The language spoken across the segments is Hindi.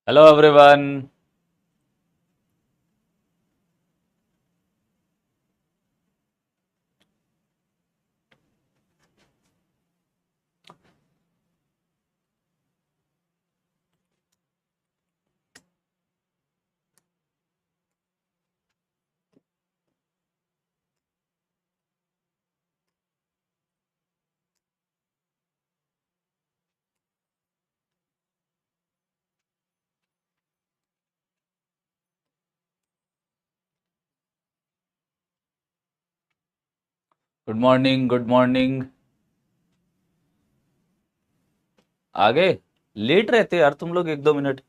Hello everyone. Good morning, good morning. आगे लेट रहते यार तुम लोग 1-2 मिनट।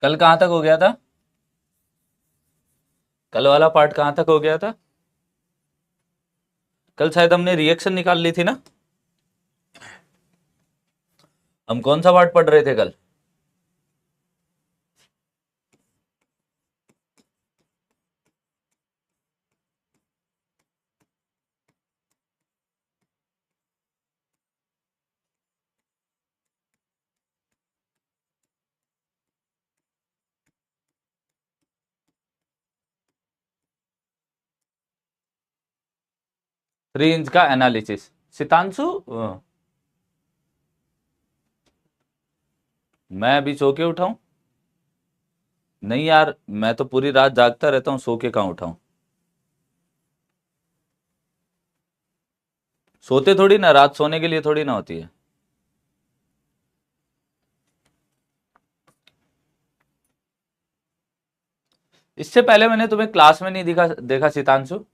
कल कहाँ तक हो गया था? कल वाला पार्ट कहाँ तक हो गया था? कल शायद हमने रिएक्शन निकाल ली थी ना। हम कौन सा पार्ट पढ़ रहे थे कल? रेंज का एनालिसिस। सितांशु, मैं अभी सो के उठाऊं? नहीं यार, मैं तो पूरी रात जागता रहता हूँ, सो के कहाँ उठाऊं। सोते थोड़ी ना, रात सोने के लिए थोड़ी ना होती है। इससे पहले मैंने तुम्हें क्लास में नहीं दिखा देखा सितांशु।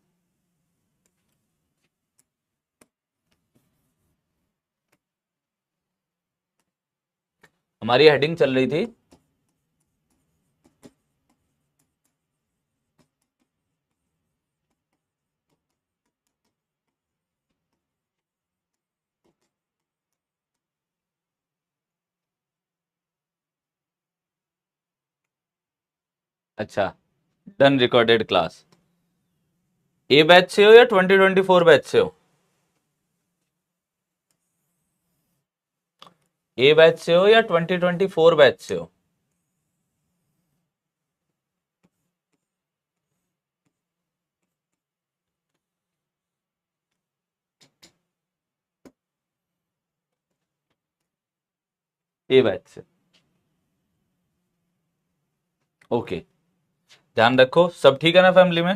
हमारी हेडिंग चल रही थी। अच्छा, डन रिकॉर्डेड क्लास। ए बैच से हो या 2024 बैच से हो? ए बैच से हो या 2024 बैच से हो? ए बैच से। ओके। ध्यान रखो, सब ठीक है ना फैमिली में?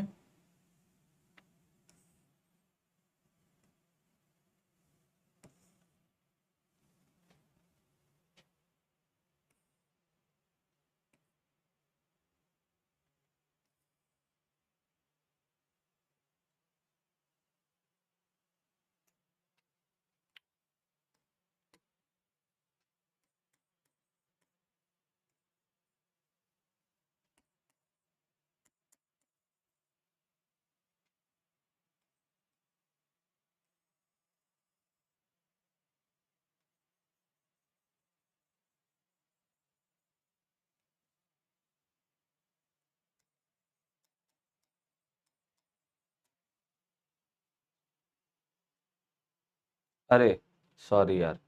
अरे सॉरी यार,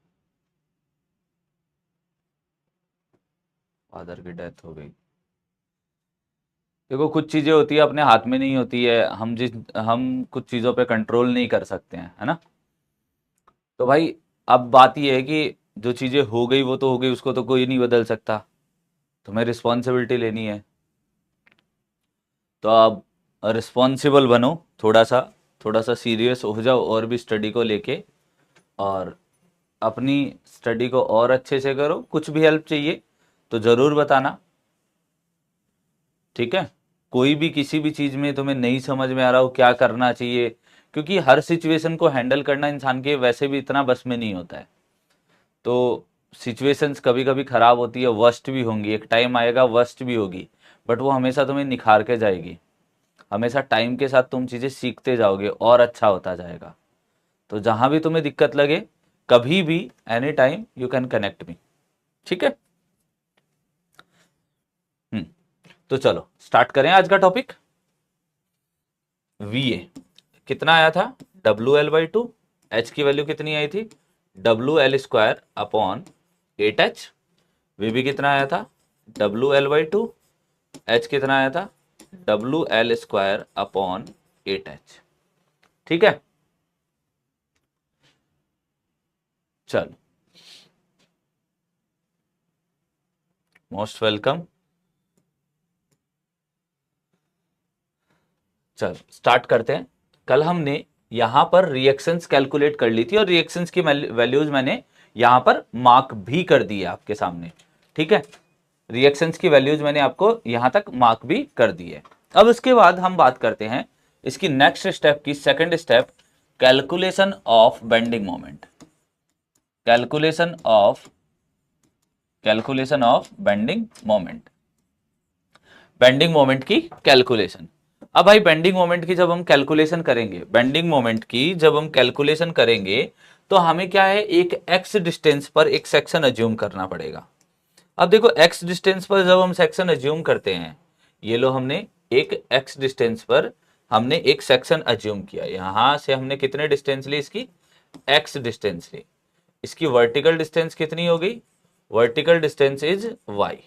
फादर की डेथ हो गई। देखो, कुछ चीजें होती है अपने हाथ में नहीं होती है। हम कुछ चीजों पे कंट्रोल नहीं कर सकते हैं, है ना। तो भाई, अब बात यह है कि जो चीजें हो गई वो तो हो गई, उसको तो कोई नहीं बदल सकता। तुम्हें रिस्पॉन्सिबिलिटी लेनी है। तो आप रिस्पॉन्सिबल बनो। थोड़ा सा थोड़ा सा सीरियस हो जाओ और भी स्टडी को लेके। और अपनी स्टडी को और अच्छे से करो। कुछ भी हेल्प चाहिए तो ज़रूर बताना, ठीक है। कोई भी किसी भी चीज़ में तुम्हें नहीं समझ में आ रहा हो क्या करना चाहिए, क्योंकि हर सिचुएशन को हैंडल करना इंसान के वैसे भी इतना बस में नहीं होता है। तो सिचुएशंस कभी कभी ख़राब होती है, वर्स्ट भी होंगी, एक टाइम आएगा वर्स्ट भी होगी। बट वो हमेशा तुम्हें निखार के जाएगी। हमेशा टाइम के साथ तुम चीज़ें सीखते जाओगे और अच्छा होता जाएगा। तो जहाँ भी तुम्हें दिक्कत लगे, कभी भी, any time you can connect me, ठीक है। तो चलो स्टार्ट करें आज का टॉपिक। वी ए कितना आया था, W L by two, H की वैल्यू कितनी आई थी, W L square upon 8h। V B कितना आया था, W L by two, H कितना आया था, W L square upon 8h। ठीक है, चलो मोस्ट वेलकम। चलो स्टार्ट करते हैं। कल हमने यहां पर रिएक्शंस कैलकुलेट कर ली थी और रिएक्शंस की वैल्यूज मैंने यहां पर मार्क भी कर दी है आपके सामने। ठीक है, रिएक्शंस की वैल्यूज मैंने आपको यहां तक मार्क भी कर दी है। अब इसके बाद हम बात करते हैं इसकी नेक्स्ट स्टेप की, second step, calculation of bending moment. Calculation of bending moment, bending moment की कैलकुलेशन। अब भाई बेंडिंग मोमेंट की जब हम कैलकुलेशन करेंगे, बेंडिंग मोमेंट की जब हम कैलकुलेशन करेंगे तो हमें क्या है, एक एक्स डिस्टेंस पर एक सेक्शन अज्यूम करना पड़ेगा। अब देखो एक्स डिस्टेंस पर जब हम सेक्शन अज्यूम करते हैं, ये लो हमने एक एक्स डिस्टेंस पर हमने एक सेक्शन अज्यूम किया। यहां से हमने कितने डिस्टेंस ली, इसकी एक्स डिस्टेंस ली। इसकी वर्टिकल डिस्टेंस कितनी हो गई, vertical distance is y.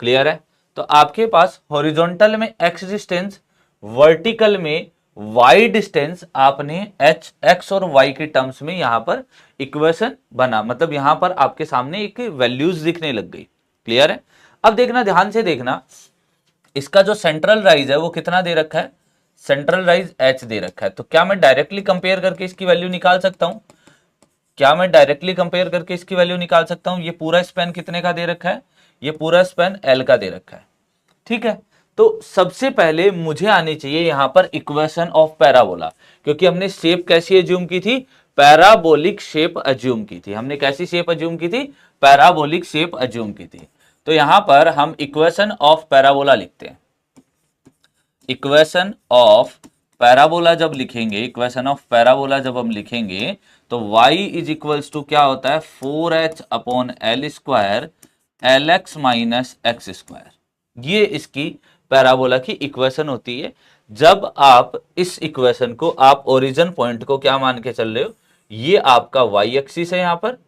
Clear है, तो आपके पास हॉरिजॉन्टल में एक्स डिस्टेंस, वर्टिकल में वाई डिस्टेंस, आपने एच एक्स और वाई के टर्म्स में यहां पर इक्वेशन बना, मतलब यहां पर आपके सामने एक वैल्यूज दिखने लग गई। क्लियर है, अब देखना, ध्यान से देखना, इसका जो सेंट्रल राइज है वो कितना दे रखा है, सेंट्रल राइज एच दे रखा है। तो क्या मैं डायरेक्टली कंपेयर करके इसकी वैल्यू निकाल सकता हूं, क्या मैं डायरेक्टली कंपेयर करके इसकी वैल्यू निकाल सकता हूं। ये पूरा स्पैन कितने का दे रखा है, ये पूरा स्पैन एल का दे रखा है। ठीक है, तो सबसे पहले मुझे आनी चाहिए यहां पर इक्वेशन ऑफ पैराबोला, क्योंकि हमने शेप कैसी अज्यूम की थी, पैराबोलिक शेप अज्यूम की थी। हमने कैसी शेप अज्यूम की थी, पैराबोलिक शेप अज्यूम की थी। तो यहां पर हम इक्वेशन ऑफ पैराबोला लिखते हैं। इक्वेशन ऑफ पैराबोला जब लिखेंगे, इक्वेशन ऑफ पैराबोला जब हम लिखेंगे तो y इज इक्वल्स टू क्या होता है, 4h upon L square L x minus x square. ये इसकी पैराबोला की इक्वेशन होती है। जब आप इस इक्वेशन को, आप ओरिजिन पॉइंट को क्या मान के चल रहे हो, ये आपका वाई एक्सिस है, यहां पर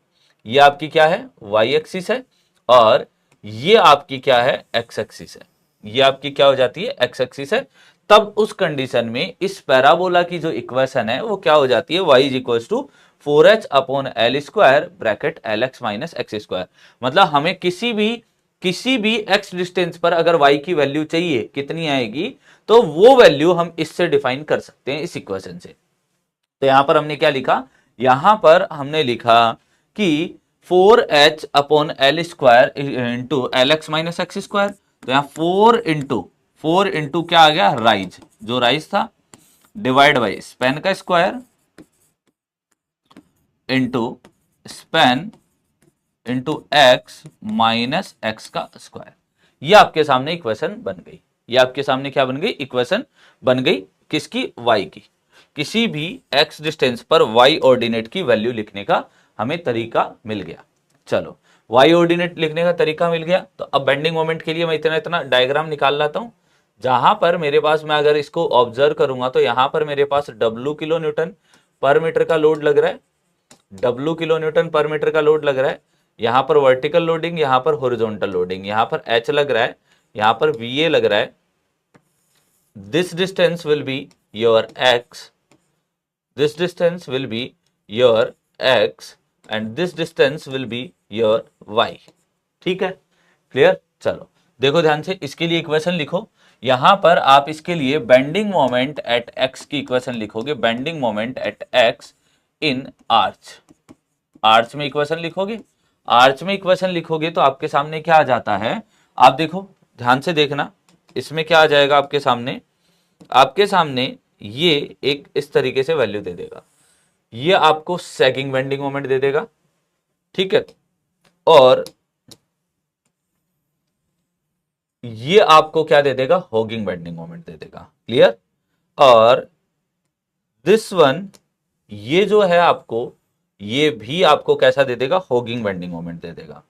ये आपकी क्या है, वाई एक्सिस है, और ये आपकी क्या है, एक्स एक्सिस है। ये आपकी क्या हो जाती है, एक्स एक्सिस है। तब उस कंडीशन में इस पैराबोला की जो इक्वेशन है वो क्या हो जाती है, y is equal to 4h upon L square bracket L x minus x square. मतलब हमें किसी भी x डिस्टेंस पर अगर y की वैल्यू चाहिए, कितनी आएगी, तो वो वैल्यू हम इससे डिफाइन कर सकते हैं, इस इक्वेशन से। तो यहां पर हमने क्या लिखा, यहां पर हमने लिखा कि 4h upon L square into L x minus x square. तो यहां 4 इंटू क्या आ गया, राइज, जो राइज था, डिवाइड बाई स्पैन का square into span into x minus x का स्क्वायर। ये आपके सामने इक्वेशन बन गई। ये आपके सामने क्या बन गई, इक्वेशन बन गई, किसकी, y की। किसी भी x डिस्टेंस पर y ऑर्डिनेट की वैल्यू लिखने का हमें तरीका मिल गया। चलो y ऑर्डिनेट लिखने का तरीका मिल गया। तो अब बेंडिंग मोमेंट के लिए मैं इतना इतना डायग्राम निकाल लाता हूं, जहां पर मेरे पास, मैं अगर इसको ऑब्जर्व करूंगा तो यहां पर मेरे पास W किलो न्यूटन पर मीटर का लोड लग रहा है, W किलो न्यूटन पर मीटर का लोड लग रहा है। यहां पर वर्टिकल लोडिंग, यहां पर हॉरिजॉन्टल लोडिंग, यहां पर H लग रहा है, यहां पर VA लग रहा है। This distance will be your X, this distance will be your x and this distance will be your y। ठीक है, क्लियर। चलो देखो ध्यान से, इसके लिए इक्वेशन लिखो। यहां पर आप इसके लिए बेंडिंग मोमेंट एट x की इक्वेशन लिखोगे, बेंडिंग मोमेंट एट x इन आर्च। आर्च में इक्वेशन लिखोगे, आर्च में इक्वेशन लिखोगे तो आपके सामने क्या आ जाता है, आप देखो ध्यान से देखना, इसमें क्या आ जाएगा आपके सामने, आपके सामने ये एक इस तरीके से वैल्यू दे देगा। ये आपको सैगिंग बेंडिंग मोमेंट दे देगा, ठीक है, और ये आपको क्या दे देगा, हॉगिंग बेंडिंग मोमेंट दे देगा। क्लियर। और दिस वन, ये जो है आपको, ये भी आपको कैसा दे देगा, हॉगिंग बेंडिंग मोमेंट दे देगा।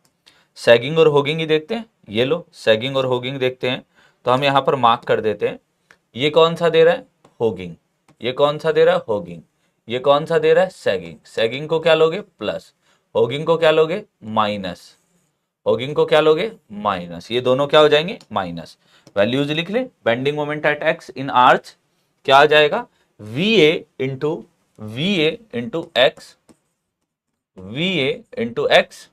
सैगिंग और हॉगिंग ही देखते हैं, ये लो सैगिंग और हॉगिंग देखते हैं। तो हम यहाँ पर मार्क कर देते हैं। ये कौन सा दे रहा है? होगिंग। ये कौन सा दे रहा है? होगिंग। ये कौन सा दे रहा है? सैगिंग। सैगिंग को क्या लोगे? प्लस। होगिंग को क्या लोगे? माइनस। होगिंग को क्या लोगे? माइनस। ये दोनों क्या हो जाएंगे? माइनस। वैल्यूज लिख ले। Bending moment at x in arch क्या आ जाएगा? V A into X, V A into x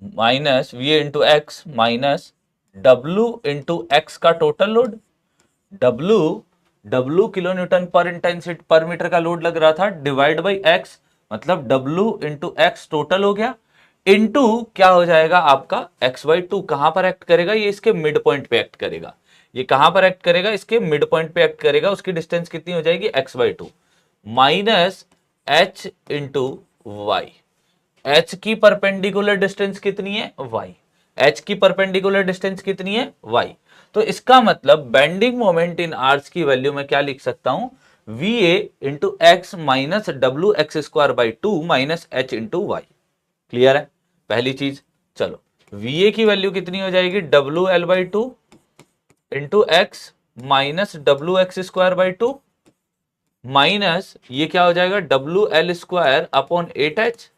minus V A into x minus W into X का total load. W W kilo Newton पर इंटेंसिटी पर मीटर का लोड लग रहा था, डिवाइड बाई एक्स, मतलब डब्ल्यू इंटू एक्स टोटल हो गया, इंटू क्या हो जाएगा आपका? X by two. कहां पर एक्ट करेगा? ये इसके मिड पॉइंट पे एक्ट करेगा। ये कहां पर एक्ट करेगा? इसके मिड पॉइंट पे एक्ट करेगा। उसकी डिस्टेंस कितनी हो जाएगी? X by two minus H into y. H की परपेंडिकुलर डिस्टेंस कितनी है? वाई। एच की परपेंडिकुलर डिस्टेंस कितनी है? वाई। तो इसका मतलब बेंडिंग मोमेंट इन आर्च की वैल्यू में क्या लिख सकता हूं? V A into x minus W x square by two minus H into y. Clear है पहली चीज? चलो, वी ए की वैल्यू कितनी हो जाएगी? W L by two into x minus W x square by two minus ये क्या हो जाएगा? W L square upon eight H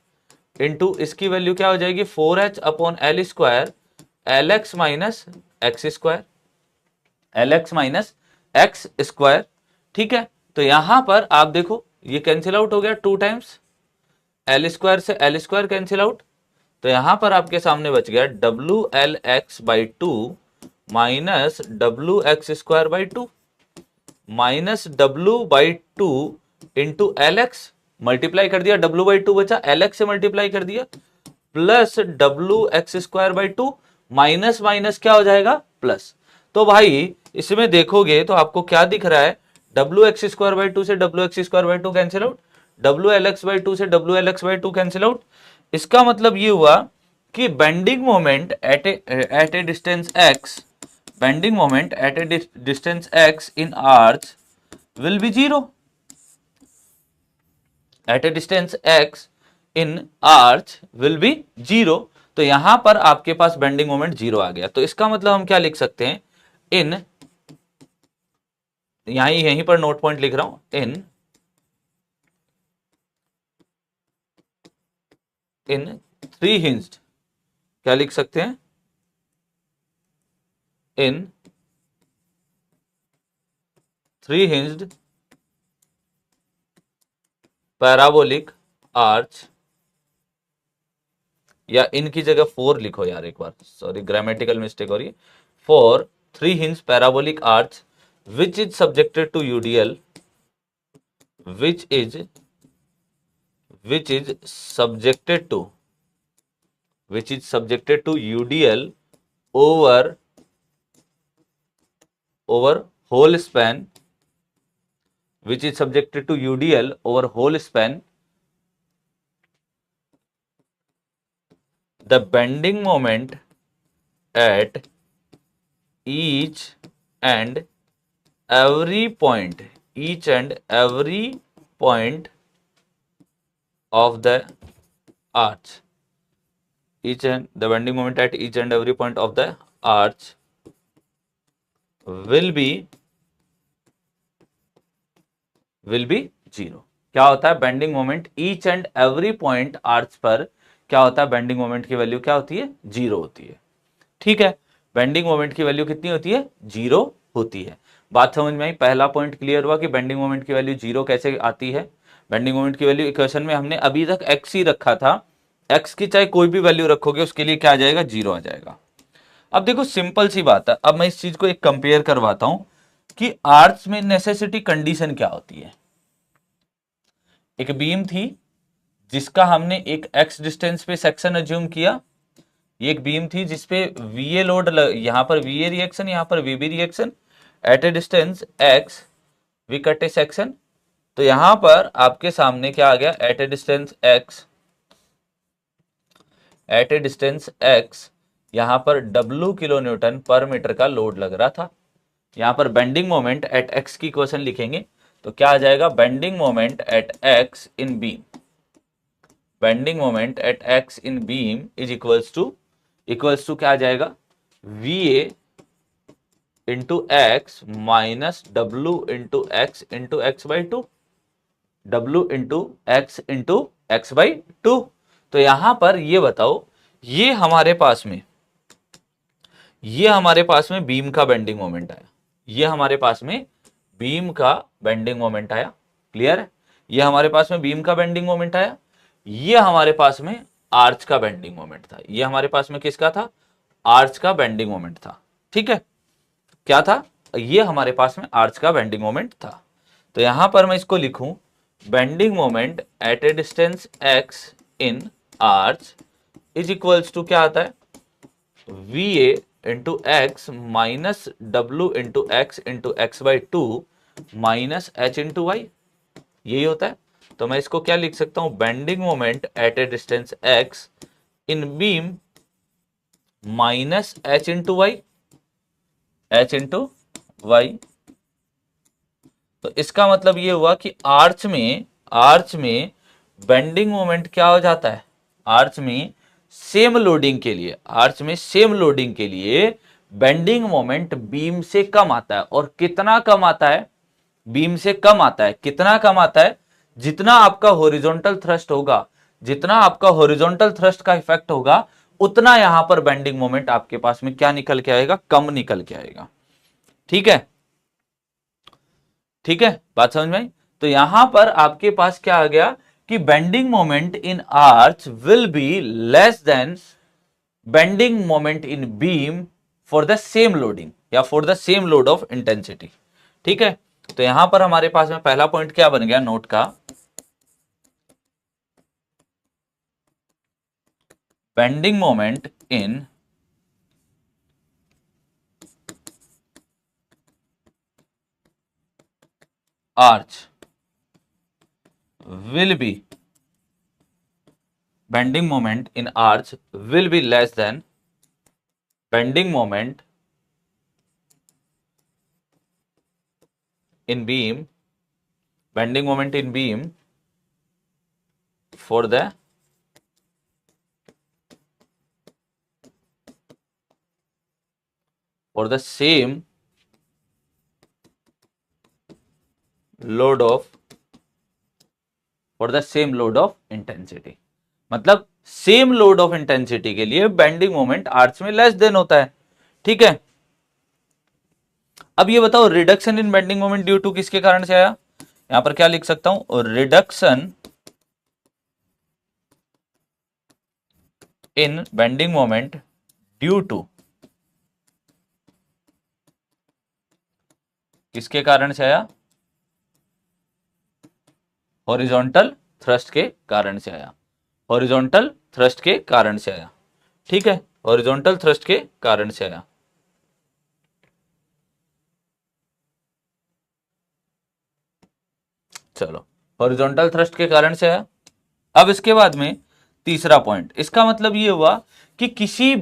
into इसकी वैल्यू क्या हो जाएगी? 4h upon L square, L x minus x square, L x minus x square. ठीक है, तो यहां पर आप देखो ये कैंसिल आउट हो गया, 2 टाइम्स एल स्क्वायर से एल स्क्वायर कैंसिल आउट। तो यहां पर आपके सामने बच गया W L X by two minus W x square by two minus W by two into L x, multiply कर दिया, डब्ल्यू बाई टू बचा, एल एक्स से मल्टीप्लाई कर दिया, plus W x square by two minus minus क्या हो जाएगा? प्लस। तो भाई इसमें देखोगे तो आपको क्या दिख रहा है? W x square by two से W x square by two cancel out, W L X by two से W L X by two cancel out. इसका मतलब ये हुआ कि bending moment at a distance X, bending moment at a distance x in arch will be zero at a distance x in arch will be zero। तो यहां पर आपके पास बेंडिंग मोमेंट जीरो आ गया। तो इसका मतलब हम क्या लिख सकते हैं? इन, यहीं पर नोट पॉइंट लिख रहा हूं, इन थ्री हिंज्ड, क्या लिख सकते हैं? In three hinged parabolic arch, या इनकी जगह फोर लिखो यार एक बार, सॉरी ग्रामेटिकल मिस्टेक हो रही है। For three hinge parabolic arch which is subjected to UDL, which is subjected to UDL over whole span, which is subjected to UDL over whole span, the bending moment at each and every point of the arch, the bending moment at each and every point of the arch will be zero. क्या होता है? Bending moment each and every point arch पर क्या होता है? बेंडिंग मोमेंट की वैल्यू क्या होती है? जीरो होती है। ठीक है, बेंडिंग मोमेंट की वैल्यू कितनी होती है? जीरो होती है। बात समझ में आई? पहला पॉइंट क्लियर हुआ कि बेंडिंग मोमेंट की वैल्यू जीरो कैसे आती है। बेंडिंग मोमेंट की वैल्यू इक्वेशन में हमने अभी तक एक्स ही रखा था, एक्स की चाहे कोई भी वैल्यू रखोगे उसके लिए क्या आ जाएगा? जीरो आ जाएगा। अब देखो सिंपल सी बात है, अब मैं इस चीज को एक कंपेयर करवाता हूं कि आर्च में नेसेसिटी कंडीशन क्या होती है। एक बीम थी जिसका हमने एक एक्स डिस्टेंस पे सेक्शन अज्यूम किया, ये एक बीम थी जिसपे वीए लोड, यहां पर वीए रिएक्शन, यहां पर VB reaction, at a distance X we cut a section. तो यहां पर आपके सामने क्या आ गया? एट ए डिस्टेंस एक्स यहां पर W किलो न्यूटन पर मीटर का लोड लग रहा था। यहां पर बेंडिंग मोमेंट एट एक्स की इक्वेशन लिखेंगे तो क्या आ जाएगा? Bending moment at x in beam, bending moment at x in beam is equals to क्या आ जाएगा? V into x minus W into x by two, W into x by two. तो यहां पर ये बताओ, ये हमारे पास में बीम का बेंडिंग मोमेंट आया, ये हमारे पास में बीम का बेंडिंग मोमेंट आया। क्लियर है? ये हमारे पास में बीम का बेंडिंग मोमेंट आया, ये हमारे पास में आर्च का बेंडिंग मोमेंट था। ये हमारे पास में किसका था? आर्च का बेंडिंग मोमेंट था। ठीक है, क्या था? ये हमारे पास में आर्च का बेंडिंग मोमेंट था। तो यहां पर मैं इसको लिखूं, bending moment at a distance x in arch is equals to क्या आता है? V A into x minus W into x by two minus H into y, यही होता है। तो मैं इसको क्या लिख सकता हूं? Bending moment at a distance x in beam minus H into y, H into y. तो इसका मतलब ये हुआ कि आर्च में बेंडिंग मोमेंट क्या हो जाता है? आर्च में सेम लोडिंग के लिए, बेंडिंग मोमेंट बीम से कम आता है। और कितना कम आता है? बीम से कम आता है। कितना कम आता है? जितना आपका हॉरिजॉन्टल थ्रस्ट होगा, जितना आपका हॉरिजॉन्टल थ्रस्ट का इफेक्ट होगा, उतना यहां पर बेंडिंग मोमेंट आपके पास में क्या निकल के आएगा? कम निकल के आएगा। ठीक है, ठीक है, बात समझ में आई? तो यहां पर आपके पास क्या आ गया कि bending moment in arch will be less than bending moment in beam for the same loading या for the same load of intensity. ठीक है, तो यहां पर हमारे पास में पहला पॉइंट क्या बन गया नोट का? Bending moment in arch will be bending moment in arch will be less than bending moment in beam, bending moment in beam for the same load of intensity। मतलब सेम लोड ऑफ इंटेंसिटी के लिए बेंडिंग मोमेंट आर्च में लेस देन होता है। ठीक है, अब ये बताओ reduction in bending moment due to किसके कारण से आया? यहां पर क्या लिख सकता हूं? Reduction in bending moment due to किसके कारण से आया? हॉरिजॉन्टल थ्रस्ट के कारण से आया। हॉरिजॉन्टल थ्रस्ट के कारण से आया। ठीक है, हॉरिजॉन्टल थ्रस्ट के कारण से आया। चलो, हॉरिजॉन्टल थ्रस्ट के कारण से आया। अब इसके बाद में तीसरा पॉइंट, इसका मतलब ये हुआ कि किसी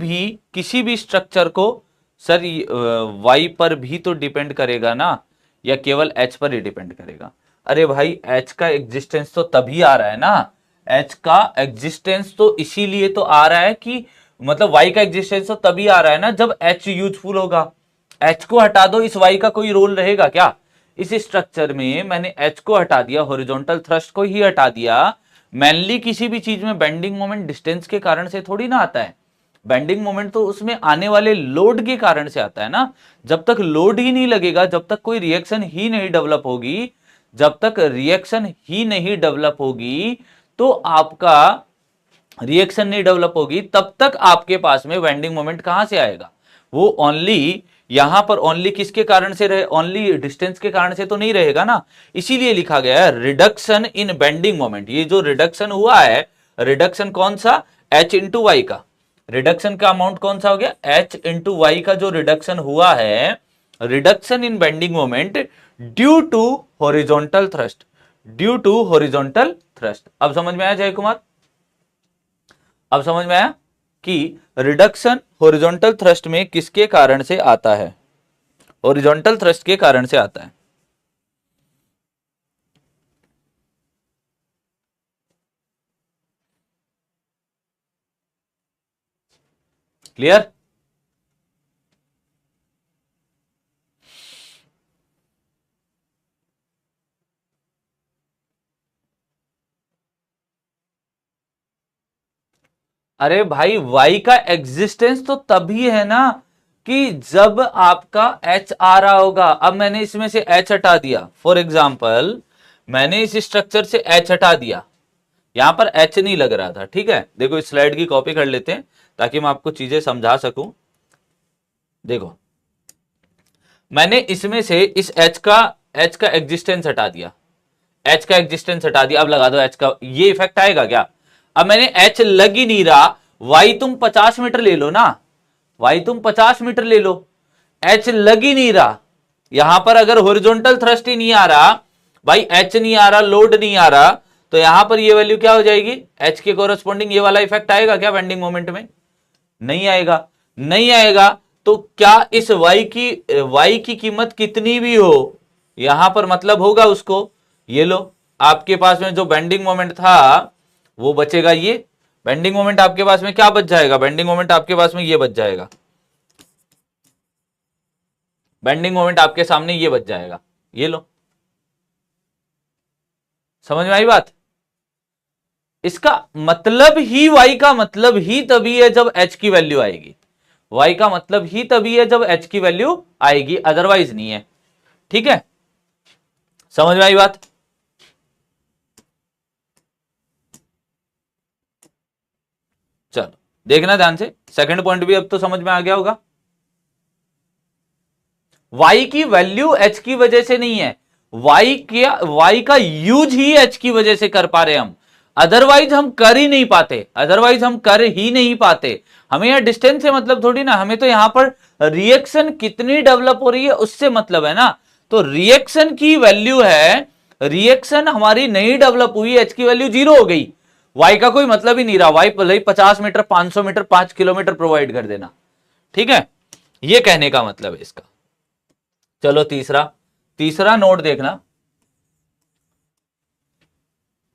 भी स्ट्रक्चर को सर वाई पर भी तो डिपेंड करेगा ना, या केवल एच पर ही डिपेंड करेगा? अरे भाई, एच का एग्जिस्टेंस तो तभी आ रहा है ना, एच का एग्जिस्टेंस तो इसीलिए तो आ रहा है कि मतलब वाई का एग्जिस्टेंस तो तभी आ रहा है ना जब एच यूजफुल होगा। एच को हटा दो, इस वाई का कोई रोल रहेगा क्या? इस स्ट्रक्चर में मैंने एच को हटा दिया, हॉरिजॉन्टल थ्रस्ट को ही हटा दिया। मेनली किसी भी चीज में बेंडिंग मोमेंट डिस्टेंस के कारण से थोड़ी ना आता है। बेंडिंग मोमेंट तो उसमें आने वाले लोड के कारण से आता है ना। जब तक लोड ही नहीं लगेगा, जब तक कोई रिएक्शन ही नहीं डेवलप होगी, जब तक रिएक्शन ही नहीं डेवलप होगी, तो आपका रिएक्शन नहीं डेवलप होगी, तब तक आपके पास में बेंडिंग मोमेंट कहां से आएगा? वो ओनली यहां पर ओनली किसके कारण से रहे? ओनली डिस्टेंस के कारण से तो नहीं रहेगा ना। इसीलिए लिखा गया है रिडक्शन इन बेंडिंग मोमेंट। ये जो रिडक्शन हुआ है, रिडक्शन कौन सा? एच इंटू वाई का। रिडक्शन का अमाउंट कौन सा हो गया? एच इंटू वाई का जो रिडक्शन हुआ है, reduction in bending moment due to horizontal thrust, due to horizontal thrust. अब समझ में आया जय कुमार? अब समझ में आया कि रिडक्शन हॉरिजॉन्टल थ्रस्ट में किसके कारण से आता है? हॉरिजॉन्टल थ्रस्ट के कारण से आता है। क्लियर? अरे भाई y का एग्जिस्टेंस तो तभी है ना कि जब आपका h आ रहा होगा। अब मैंने इसमें से h हटा दिया, फॉर एग्जाम्पल मैंने इस स्ट्रक्चर से h हटा दिया, यहां पर h नहीं लग रहा था, ठीक है। देखो इस स्लाइड की कॉपी कर लेते हैं ताकि मैं आपको चीजें समझा सकूं। देखो मैंने इसमें से इस h का एग्जिस्टेंस हटा दिया, h का एग्जिस्टेंस हटा दिया। अब लगा दो h का, ये इफेक्ट आएगा क्या? अब मैंने h लग ही नहीं रहा, y तुम 50 मीटर ले लो ना, y तुम 50 मीटर ले लो, h लग ही नहीं रहा। यहां पर अगर हॉरिजॉन्टल थ्रस्ट ही नहीं आ रहा भाई, h नहीं आ रहा, लोड नहीं आ रहा, तो यहां पर ये वैल्यू क्या हो जाएगी? h के कोरस्पॉन्डिंग ये वाला इफेक्ट आएगा क्या बेंडिंग मोमेंट में? नहीं आएगा। नहीं आएगा तो क्या इस y की कीमत कितनी भी हो यहां पर मतलब होगा उसको? ये लो, आपके पास में जो बेंडिंग मोमेंट था वो बचेगा, ये बेंडिंग मोमेंट आपके पास में क्या बच जाएगा? बेंडिंग मोमेंट आपके पास में ये बच जाएगा, बेंडिंग मोमेंट आपके सामने ये बच जाएगा, ये लो। समझ में आई बात? इसका मतलब ही, y का मतलब ही तभी है जब h की वैल्यू आएगी, y का मतलब ही तभी है जब h की वैल्यू आएगी, अदरवाइज नहीं है। ठीक है, समझ में आई बात? चलो देखना ध्यान से, सेकंड पॉइंट भी अब तो समझ में आ गया होगा। y की वैल्यू h की वजह से नहीं है, y का यूज ही h की वजह से कर पा रहे हम, अदरवाइज हम कर ही नहीं पाते, अदरवाइज हम कर ही नहीं पाते। हमें यह डिस्टेंस से मतलब थोड़ी ना, हमें तो यहां पर रिएक्शन कितनी डेवलप हो रही है उससे मतलब है ना। तो रिएक्शन की वैल्यू है, रिएक्शन हमारी नहीं डेवलप हुई, h की वैल्यू 0 हो गई, y का कोई मतलब ही नहीं रहा, y भले 50 मीटर 500 मीटर 5 किलोमीटर प्रोवाइड कर देना। ठीक है, ये कहने का मतलब है इसका। चलो तीसरा नोट देखना,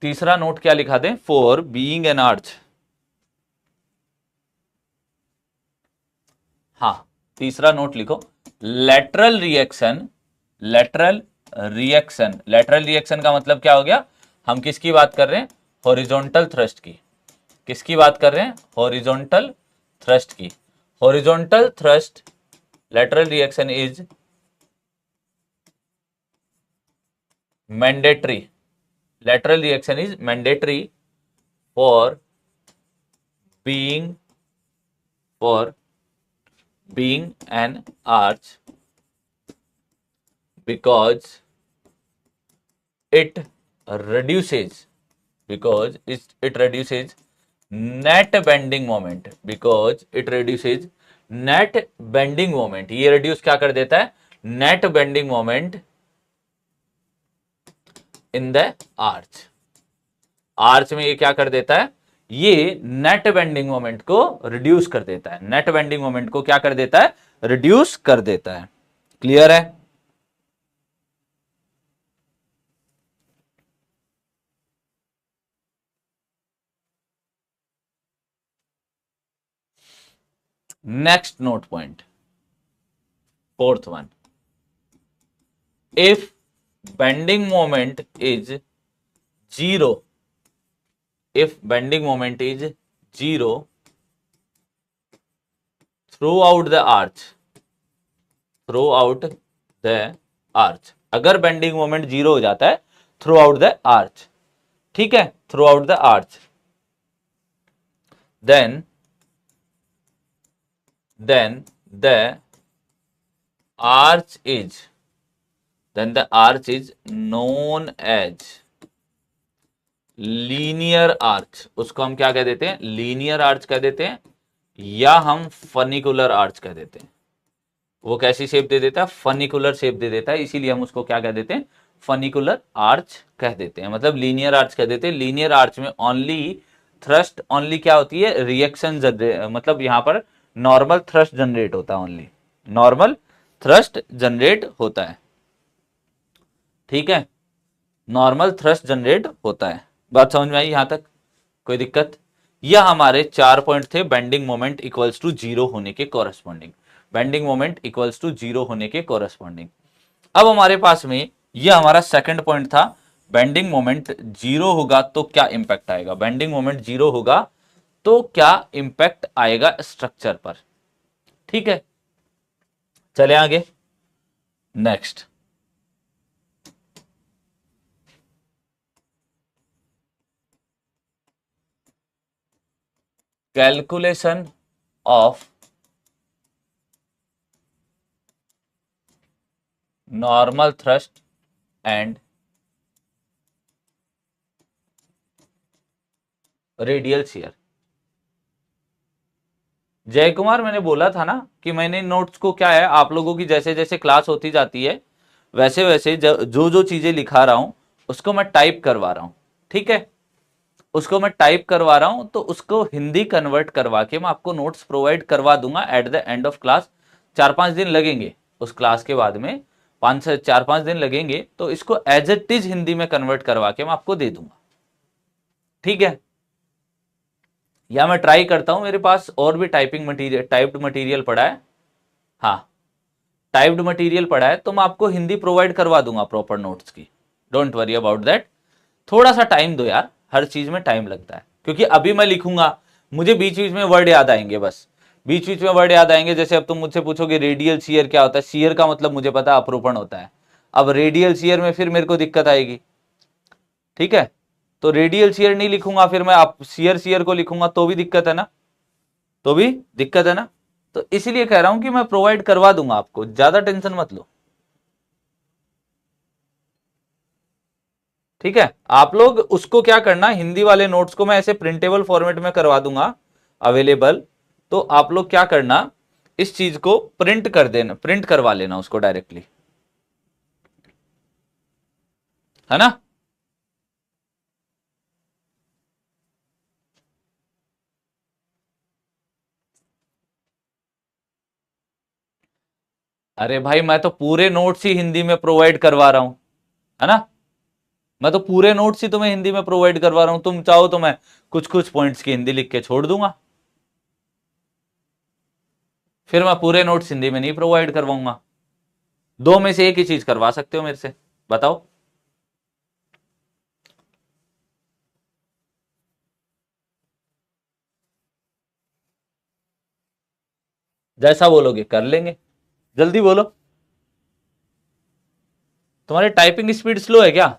तीसरा नोट क्या लिखा दें? फॉर बीइंग एन आर्च, हाँ तीसरा नोट लिखो, lateral reaction, lateral reaction, lateral reaction का मतलब क्या हो गया? हम किसकी बात कर रहे हैं? हॉरिजॉन्टल थ्रस्ट की। किसकी बात कर रहे हैं? हॉरिजॉन्टल थ्रस्ट की। Horizontal thrust lateral reaction is mandatory, lateral reaction is mandatory for being an arch because it reduces net bending moment, because it reduces net bending moment। ये reduce क्या कर देता है? net bending moment in the arch. Arch में ये क्या कर देता है? ये नेट बेंडिंग मोमेंट को रिड्यूस कर देता है, नेट बेंडिंग मोमेंट को क्या कर देता है? रिड्यूस कर देता है। क्लियर है? Next note point, fourth one, if bending moment is 0, if bending moment is 0 throughout the arch, throughout the arch, अगर बेंडिंग मोमेंट 0 हो जाता है थ्रू आउट द आर्च, ठीक है, through out the arch, then the arch is, then the arch is known as linear arch. उसको हम क्या कह देते हैं? लीनियर आर्च कह देते हैं, या हम फनिकुलर आर्च कह देते हैं। वो कैसी शेप दे देता है? फनिकुलर शेप दे देता है, इसीलिए हम उसको क्या कह देते हैं? फनिकुलर आर्च कह देते हैं, मतलब लीनियर आर्च कह देते हैं। लीनियर आर्च में ओनली थ्रस्ट, ओनली क्या होती है? रिएक्शन, मतलब यहां पर नॉर्मल थ्रस्ट जनरेट होता है, ओनली नॉर्मल थ्रस्ट जनरेट होता है। ठीक है, नॉर्मल थ्रस्ट जनरेट होता है। बात समझ में आई यहां तक? कोई दिक्कत? यह हमारे 4 पॉइंट थे बेंडिंग मोमेंट इक्वल्स टू 0 होने के corresponding, bending moment equals to 0 होने के कोरस्पॉन्डिंग। अब हमारे पास में यह हमारा सेकंड पॉइंट था, बेंडिंग मोमेंट 0 होगा तो क्या इंपैक्ट आएगा? बेंडिंग मोमेंट 0 होगा तो क्या इंपैक्ट आएगा स्ट्रक्चर पर। ठीक है, चले आगे next. Calculation of normal thrust and radial shear. जय कुमार, मैंने बोला था ना कि मैंने नोट्स को क्या है, आप लोगों की जैसे जैसे क्लास होती जाती है वैसे वैसे जो जो चीजें लिखा रहा हूं उसको मैं टाइप करवा रहा हूं। ठीक है, उसको मैं टाइप करवा रहा हूं, तो उसको हिंदी कन्वर्ट करवा के मैं आपको नोट्स प्रोवाइड करवा दूंगा at the end of class. 4-5 दिन लगेंगे उस क्लास के बाद में, 5 से 4-5 दिन लगेंगे, तो इसको एज इट इज हिंदी में कन्वर्ट करवा के मैं आपको दे दूंगा। ठीक है, या मैं ट्राई करता हूं, मेरे पास और भी टाइपिंग मटीरियल, टाइप्ड मटीरियल पड़ा है। हाँ, टाइप्ड मटीरियल पड़ा है, तो मैं आपको हिंदी प्रोवाइड करवा दूंगा प्रॉपर नोट्स की। Don't worry about that. थोड़ा सा टाइम दो यार, हर चीज में टाइम लगता है, क्योंकि अभी मैं लिखूंगा, मुझे बीच बीच में वर्ड याद आएंगे, बस बीच बीच में वर्ड याद आएंगे। जैसे अब तुम मुझसे पूछोगे रेडियल शियर क्या होता है, शियर का मतलब मुझे पता है अपरूपण होता है। अब रेडियल शियर में फिर मेरे को दिक्कत आएगी। ठीक है, तो रेडियल शियर नहीं लिखूंगा, फिर मैं आप शियर शियर को लिखूंगा तो भी दिक्कत है ना, तो भी दिक्कत है ना। तो इसलिए कह रहा हूं कि मैं प्रोवाइड करवा दूंगा आपको, ज्यादा टेंशन मत लो। ठीक है, आप लोग उसको क्या करना, हिंदी वाले नोट्स को मैं ऐसे प्रिंटेबल फॉर्मेट में करवा दूंगा अवेलेबल। तो आप लोग क्या करना, इस चीज को प्रिंट कर देना, प्रिंट करवा लेना उसको डायरेक्टली, है ना। अरे भाई, मैं तो पूरे नोट्स ही हिंदी में प्रोवाइड करवा रहा हूं, है ना। मैं तो पूरे नोट्स ही तुम्हें हिंदी में प्रोवाइड करवा रहा हूं, तुम चाहो तो मैं कुछ कुछ पॉइंट्स की हिंदी लिख के छोड़ दूंगा, फिर मैं पूरे नोट्स हिंदी में नहीं प्रोवाइड करवाऊंगा। दो में से एक ही चीज करवा सकते हो मेरे से, बताओ। जैसा बोलोगे कर लेंगे, जल्दी बोलो। तुम्हारी टाइपिंग स्पीड स्लो है क्या?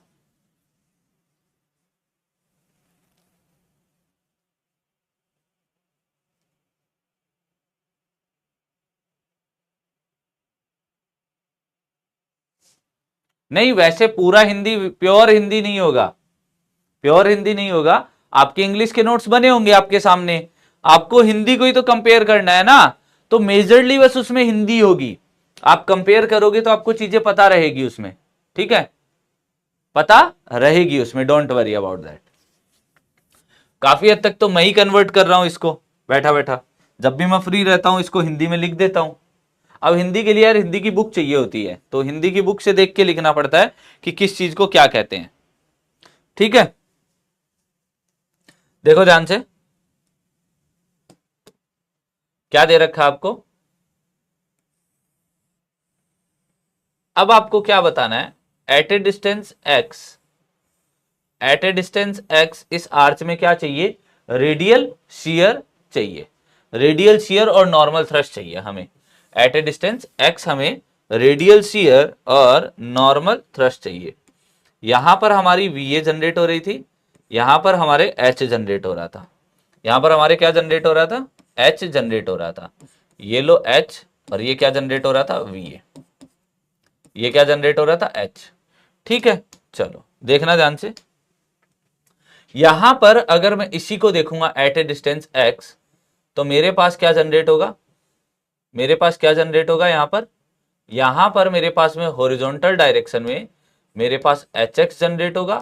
नहीं, वैसे पूरा हिंदी प्योर हिंदी नहीं होगा, प्योर हिंदी नहीं होगा। आपके इंग्लिश के नोट्स बने होंगे आपके सामने, आपको हिंदी को ही तो कंपेयर करना है ना, तो मेजरली बस उसमें हिंदी होगी। आप कंपेयर करोगे तो आपको चीजें पता रहेगी उसमें। ठीक है, पता रहेगी उसमें, डोंट वरी अबाउट दैट। काफी हद तक तो मैं ही कन्वर्ट कर रहा हूं इसको बैठा बैठा, जब भी मैं फ्री रहता हूं इसको हिंदी में लिख देता हूं। अब हिंदी के लिए यार हिंदी की बुक चाहिए होती है, तो हिंदी की बुक से देख के लिखना पड़ता है कि किस चीज को क्या कहते हैं। ठीक है, देखो ध्यान से, क्या दे रखा है आपको। अब आपको क्या बताना है, at a distance x, at a distance x इस आर्च में क्या चाहिए, रेडियल शियर चाहिए, रेडियल शियर और नॉर्मल थ्रस्ट चाहिए हमें। एट ए डिस्टेंस एक्स हमें रेडियल शियर और नॉर्मल थ्रस्ट चाहिए। यहां पर हमारी वी ए जनरेट हो रही थी, यहां पर हमारे एच जनरेट हो रहा था, यहां पर हमारे क्या जनरेट हो रहा था, एच जनरेट हो रहा था। ये लो एच, और ये क्या जनरेट हो रहा था, वी ए। ये क्या जनरेट हो रहा था, एच। ठीक है, चलो देखना ध्यान से। यहां पर अगर मैं इसी को देखूंगा एट ए डिस्टेंस एक्स, तो मेरे पास क्या जनरेट होगा, मेरे पास क्या जनरेट होगा यहां पर मेरे पास में हॉरिजॉन्टल डायरेक्शन में मेरे पास एच एक्स जनरेट होगा,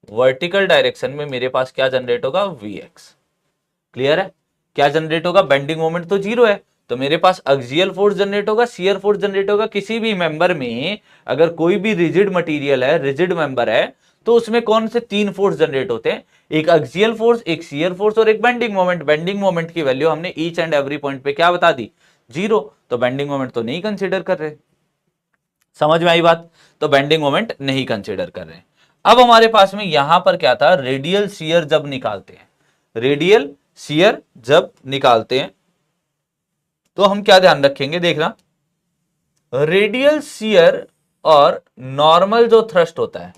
वर्टिकल डायरेक्शन में मेरे पास क्या जनरेट होगा, वी एक्स। क्लियर है, क्या जनरेट होगा, बेंडिंग मोमेंट तो जीरो है, तो मेरे पास एक्सियल फोर्स जनरेट होगा, शियर फोर्स जनरेट होगा। किसी भी मेंबर में अगर कोई भी रिजिड मटेरियल है, रिजिड मेंबर है, तो उसमें कौन से 3 फोर्स जनरेट होते हैं, एक एक्सियल फोर्स, एक शियर फोर्स और एक बेंडिंग मोमेंट। बेंडिंग मोमेंट की वैल्यू हमने ईच एंड एवरी पॉइंट पे क्या बता दी, जीरो, तो बेंडिंग मोमेंट तो नहीं कंसिडर कर रहे। समझ में आई बात, तो बेंडिंग मोमेंट नहीं कंसिडर कर रहे। अब हमारे पास में यहां पर क्या था, रेडियल शियर जब निकालते हैं, रेडियल शियर जब निकालते हैं तो हम क्या ध्यान रखेंगे, देखना रेडियल शियर और नॉर्मल जो थ्रस्ट होता है,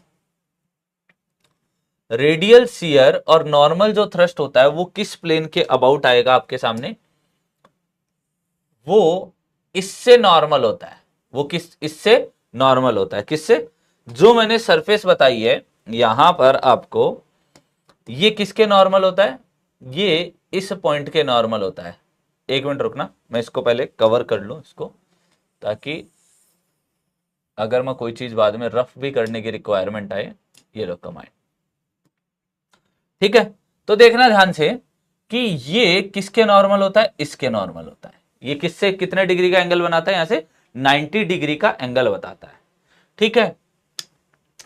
रेडियल शियर और नॉर्मल जो थ्रस्ट होता है वो किस प्लेन के अबाउट आएगा आपके सामने, वो इससे नॉर्मल होता है, वो किस इससे नॉर्मल होता है, किससे, जो मैंने सरफेस बताई है यहां पर आपको, ये किसके नॉर्मल होता है, ये इस पॉइंट के नॉर्मल होता है। एक मिनट रुकना, मैं इसको पहले कवर कर लूं इसको, ताकि अगर मैं कोई चीज बाद में रफ भी करने की रिक्वायरमेंट आए, ये लो कमांड, ठीक है। तो देखना ध्यान से कि ये किसके नॉर्मल होता है, इसके नॉर्मल होता है। ये किससे कितने डिग्री का एंगल बनाता है, यहां से 90 डिग्री का एंगल बताता है, ठीक है।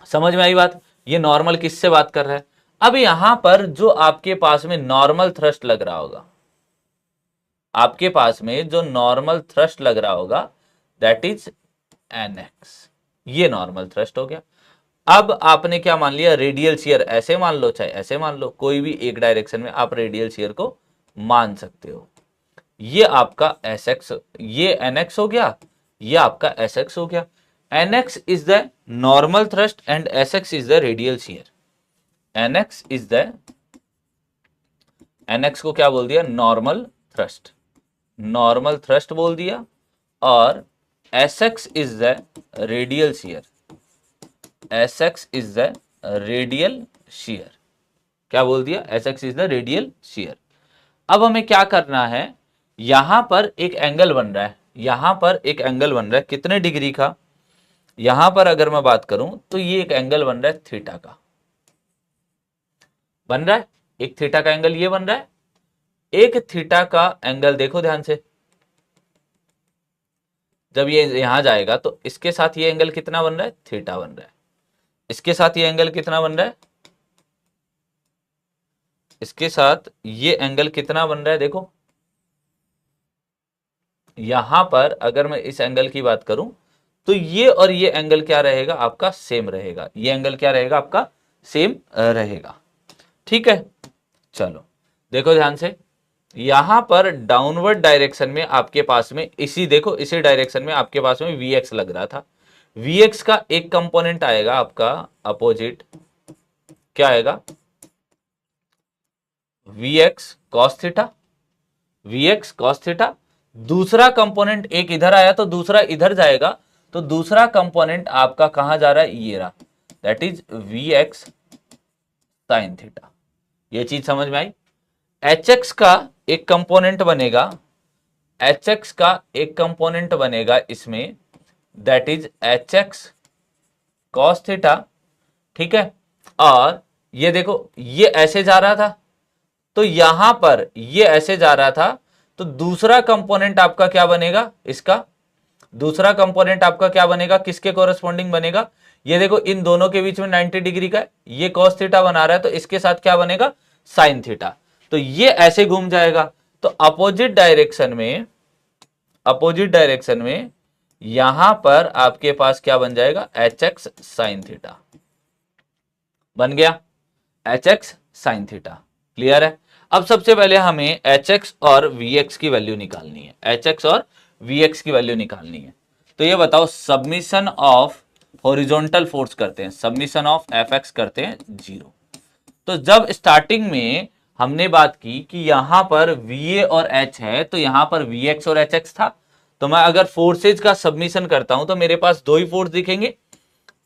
समझ में आई बात, ये नॉर्मल किससे बात कर रहा है। अब यहां पर जो आपके पास में नॉर्मल थ्रस्ट लग रहा होगा, आपके पास में जो नॉर्मल थ्रस्ट लग रहा होगा दैट इज NX, ये नॉर्मल थ्रस्ट हो गया। अब आपने क्या मान लिया, रेडियल शियर, ऐसे मान लो चाहे ऐसे मान लो, कोई भी एक डायरेक्शन में आप रेडियल शियर को मान सकते हो। ये आपका SX, ये NX हो गया, ये आपका SX हो गया। NX is the normal thrust and SX is the radial shear. NX को क्या बोल दिया, नॉर्मल थ्रस्ट, नॉर्मल थ्रस्ट बोल दिया, और SX is the radial shear, SX is the radial shear, क्या बोल दिया, SX is the radial shear. अब हमें क्या करना है, यहां पर एक एंगल बन रहा है, यहां पर एक एंगल बन रहा है कितने डिग्री का, यहां पर अगर मैं बात करूं तो ये एक एंगल बन रहा है थीटा का, बन रहा है एक थीटा का एंगल, ये बन रहा है एक थीटा का एंगल। देखो ध्यान से, जब ये यहां जाएगा तो इसके साथ ये एंगल कितना बन रहा है, थीटा बन रहा है। इसके साथ ये एंगल कितना बन रहा है, इसके साथ ये एंगल कितना बन रहा है, देखो यहां पर अगर मैं इस एंगल की बात करूं तो ये और ये एंगल क्या रहेगा आपका, सेम रहेगा, ये एंगल क्या रहेगा आपका, सेम रहेगा, ठीक है। चलो देखो ध्यान से, यहां पर डाउनवर्ड डायरेक्शन में आपके पास में इसी, देखो इसी डायरेक्शन में आपके पास में Vx लग रहा था, Vx का एक कंपोनेंट आएगा आपका अपोजिट, क्या आएगा, Vx cos theta, Vx cos theta. दूसरा कंपोनेंट एक इधर आया तो दूसरा इधर जाएगा, तो दूसरा कंपोनेंट आपका कहां जा रहा है, ये रहा, that is Vx sin theta. ये चीज समझ में आई। Hx का एक कंपोनेंट बनेगा, Hx का एक कंपोनेंट बनेगा इसमें, that is Hx cos theta, ठीक है। और ये देखो ये ऐसे जा रहा था, तो यहां पर ये ऐसे जा रहा था, तो दूसरा कंपोनेंट आपका क्या बनेगा, इसका दूसरा कंपोनेंट आपका क्या बनेगा, किसके कोरेस्पॉन्डिंग बनेगा, ये देखो इन दोनों के बीच में 90 डिग्री का है, ये cos थीटा बना रहा है, तो इसके साथ क्या बनेगा, sin थीटा। तो ये ऐसे घूम जाएगा, तो अपोजिट डायरेक्शन में यहां पर आपके पास क्या बन जाएगा, Hx sin थीटा बन गया, Hx sin थीटा। क्लियर है। अब सबसे पहले हमें Hx और Vx की वैल्यू निकालनी है, Hx और Vx की वैल्यू निकालनी है। तो ये बताओ, सबमिशन ऑफ हॉरिजॉन्टल फोर्स करते हैं, सबमिशन ऑफ Fx करते हैं 0। तो जब स्टार्टिंग में हमने बात की कि यहां पर Va और H है, तो यहां पर Vx और Hx था, तो मैं अगर फोर्सेज का सबमिशन करता हूं तो मेरे पास दो ही फोर्स दिखेंगे,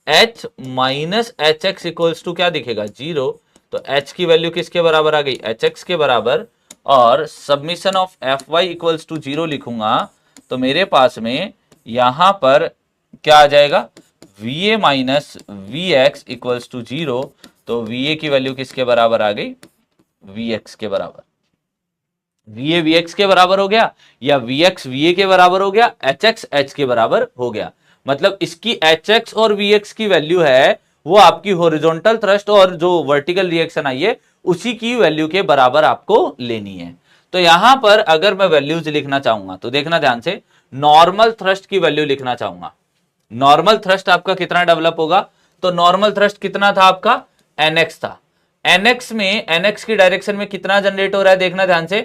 H minus Hx equals to क्या दिखेगा, 0। तो H की वैल्यू किसके बराबर आ गई, Hx के बराबर, और submission of Fy equals to 0 लिखूंगा, तो मेरे पास में यहां पर क्या आ जाएगा, Va minus Vx equals to 0। तो Va की वैल्यू किसके बराबर आ गई, Vx के बराबर। Va Vx के बराबर हो गया, या Vx Va के बराबर हो गया, Hx H के बराबर हो गया। मतलब इसकी Hx और Vx की वैल्यू है वो आपकी हॉरिजॉन्टल थ्रस्ट और जो वर्टिकल रिएक्शन आई है उसी की वैल्यू के बराबर आपको लेनी है। तो यहां पर अगर मैं वैल्यूज लिखना चाहूंगा तो देखना ध्यान से, नॉर्मल थ्रस्ट की वैल्यू लिखना चाहूंगा, नॉर्मल थ्रस्ट आपका कितना डेवलप होगा, तो नॉर्मल थ्रस्ट कितना था आपका, NX था। एनएक्स में, एनएक्स की डायरेक्शन में कितना जनरेट हो रहा है, देखना ध्यान से।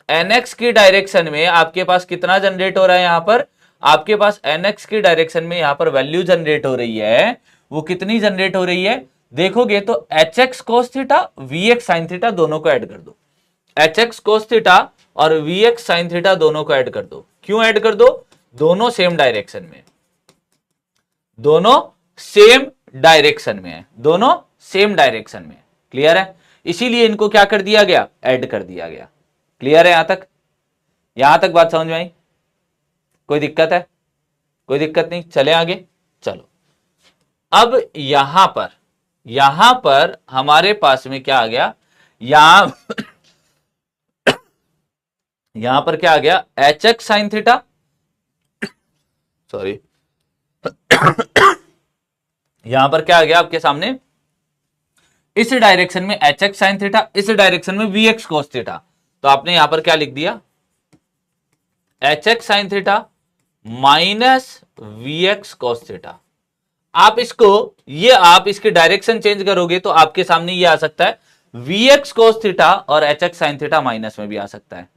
एनएक्स की डायरेक्शन में आपके पास कितना जनरेट हो रहा है, यहां पर आपके पास एनएक्स की डायरेक्शन में यहां पर वैल्यू जनरेट हो रही है। वो कितनी जनरेट हो रही है देखोगे तो H x cos theta, V x sine theta दोनों को ऐड कर दो। एच एक्स कोस थीटा और वी एक्स साइन थीटा दोनों को ऐड कर दो। क्यों ऐड कर दो, दोनों सेम डायरेक्शन में, दोनों सेम डायरेक्शन में है, दोनों सेम डायरेक्शन में। क्लियर है, इसीलिए इनको क्या कर दिया गया, ऐड कर दिया गया। क्लियर है यहां तक, यहां तक बात समझ में आई, कोई दिक्कत है, कोई दिक्कत नहीं, चले आगे। चलो अब यहां पर हमारे पास में क्या आ गया, यहां यहां पर क्या आ गया, H x sine theta, sorry यहां पर क्या आ गया आपके सामने, इस डायरेक्शन में एच एक्स साइन थीटा, इस डायरेक्शन में वी एक्स कोस थीटा। तो आपने यहां पर क्या लिख दिया, H x sine theta minus V x cos theta. आप इसको, ये आप इसकी डायरेक्शन चेंज करोगे तो आपके सामने ये आ सकता है वी एक्स कोस थीटा और H x sine theta minus में भी आ सकता है।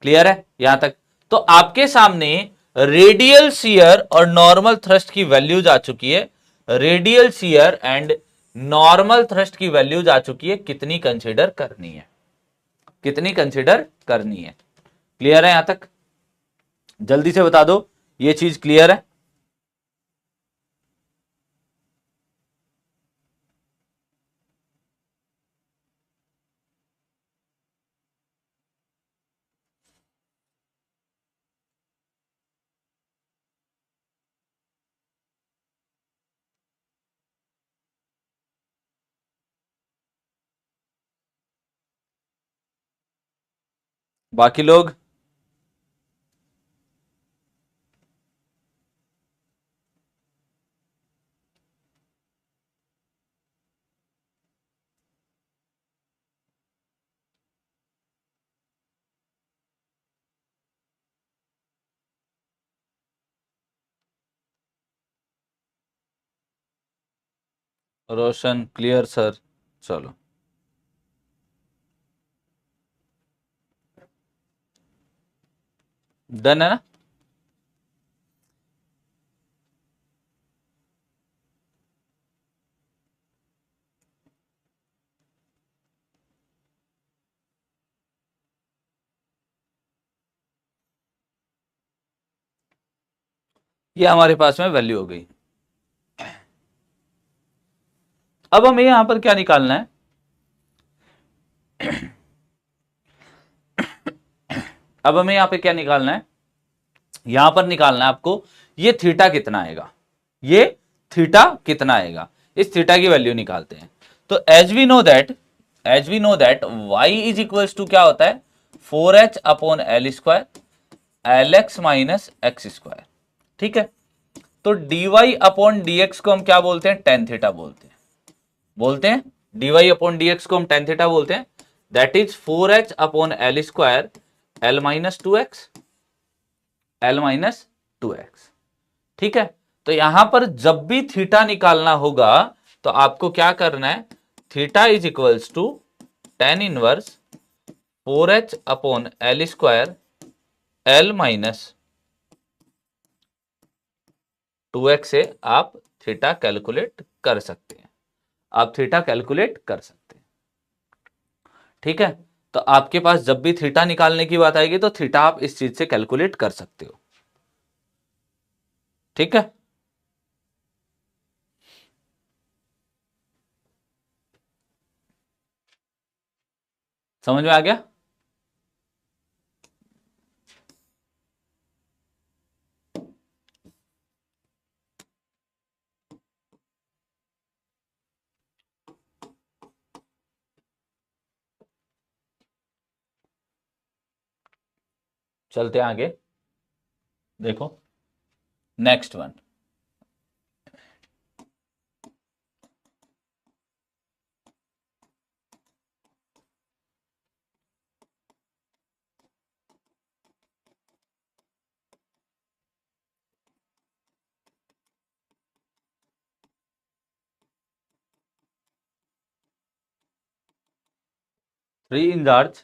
क्लियर है यहां तक, तो आपके सामने रेडियल शियर और नॉर्मल थ्रस्ट की वैल्यूज आ चुकी है, radial shear and normal thrust की वैल्यूज आ चुकी है, कितनी कंसीडर करनी है, कितनी कंसीडर करनी है। क्लियर है यहां तक, जल्दी से बता दो ये चीज क्लियर है। बाकी लोग, रोशन क्लियर सर, चलो डन है ना। ये हमारे पास में वैल्यू हो गई। अब हमें यहां पर क्या निकालना है, अब हमें यहां पे क्या निकालना है, यहां पर निकालना है आपको ये थीटा कितना आएगा, ये थीटा कितना आएगा, इस थीटा की वैल्यू निकालते हैं। तो as we know that, as we know that Y is equals to क्या होता है, 4h upon L square L x minus x square. ठीक है, तो dy अपॉन dx को हम क्या बोलते हैं, टेन थीटा बोलते हैं, बोलते हैं dy अपॉन dx को हम टेन थीटा बोलते हैं। That is 4h upon L square L minus two x, L minus two x. ठीक है, तो यहां पर जब भी थीटा निकालना होगा तो आपको क्या करना है, theta is equals to ten inverse 4h upon L square L minus two X से आप थीटा कैलकुलेट कर सकते हैं, आप थीटा कैलकुलेट कर सकते हैं। ठीक है, तो आपके पास जब भी थीटा निकालने की बात आएगी तो थीटा आप इस चीज से कैलकुलेट कर सकते हो। ठीक है, समझ में आ गया। चलते हैं आगे, देखो नेक्स्ट वन। 3 इंचार्ज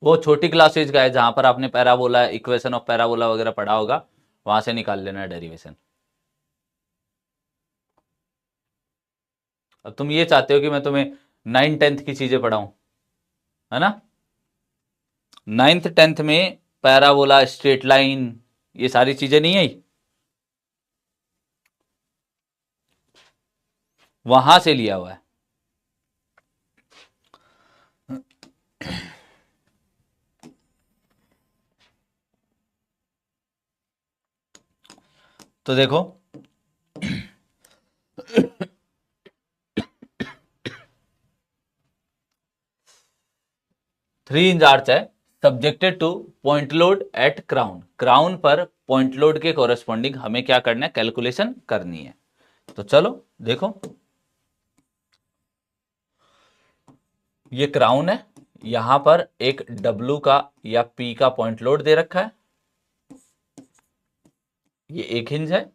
वो छोटी क्लासेज का है जहां पर आपने पैराबोला, इक्वेशन ऑफ पैराबोला वगैरह पढ़ा होगा, वहां से निकाल लेना डेरिवेशन। अब तुम ये चाहते हो कि मैं तुम्हें 9th 10th की चीजें पढ़ाऊं, है ना? 9th 10th में पैराबोला, स्ट्रेट लाइन, ये सारी चीजें नहीं आई, वहां से लिया हुआ है। तो देखो 3 इंच आर्च है, subjected two point load at crown. Crown पर पॉइंट लोड के कोरस्पॉन्डिंग हमें क्या करना है, कैलकुलेशन करनी है। तो चलो देखो, ये क्राउन है, यहां पर एक W का या P का पॉइंट लोड दे रखा है, ये एक हिंज है,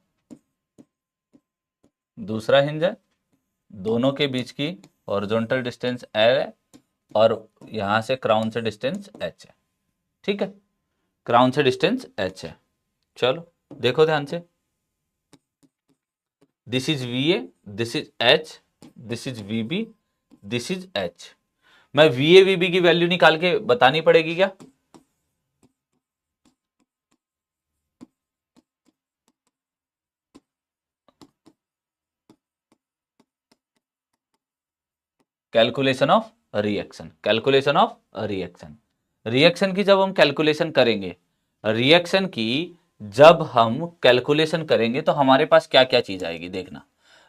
दूसरा हिंज है, दोनों के बीच की हॉरिजॉन्टल डिस्टेंस L है और यहां से क्राउन से डिस्टेंस H है। ठीक है, क्राउन से डिस्टेंस H है। चलो देखो ध्यान से, this is VA, this is H, this is VB, this is H। मैं VA VB की वैल्यू निकाल के बतानी पड़ेगी क्या? Calculation of reaction, calculation of reaction. Reaction की जब हम कैलकुलेशन करेंगे, रिएक्शन की जब हम कैलकुलेशन करेंगे तो हमारे पास क्या क्या चीज आएगी, देखना।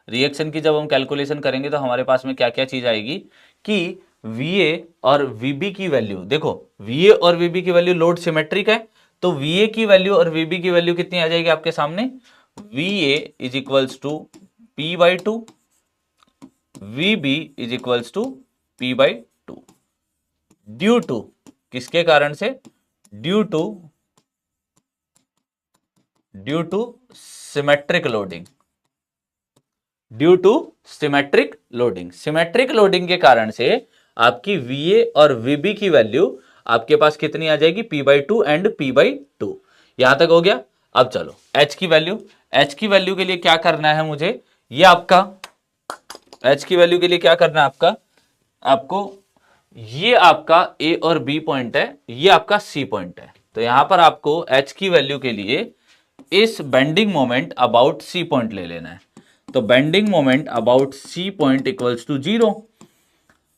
रिएक्शन की जब हम कैलकुलेशन करेंगे तो हमारे पास में क्या क्या चीज आएगी कि VA और VB की वैल्यू, देखो VA और VB की वैल्यू लोड सिमेट्रिक है, तो VA की वैल्यू और VB की वैल्यू कितनी आ जाएगी आपके सामने, VA is equals to P/2, VB is equals to P/2, due to, किसके कारण से, due to symmetric loading, due to symmetric loading. Symmetric loading के कारण से आपकी VA और VB की वैल्यू आपके पास कितनी आ जाएगी, P/2 एंड P/2। यहां तक हो गया। अब चलो H की वैल्यू, H की वैल्यू के लिए क्या करना है मुझे, ये आपका H की वैल्यू के लिए क्या करना है आपको ये आपका A और B पॉइंट है, ये आपका C पॉइंट है। तो यहां पर आपको H की वैल्यू के लिए इस bending moment about C point ले लेना है। तो bending moment about C point equals to 0।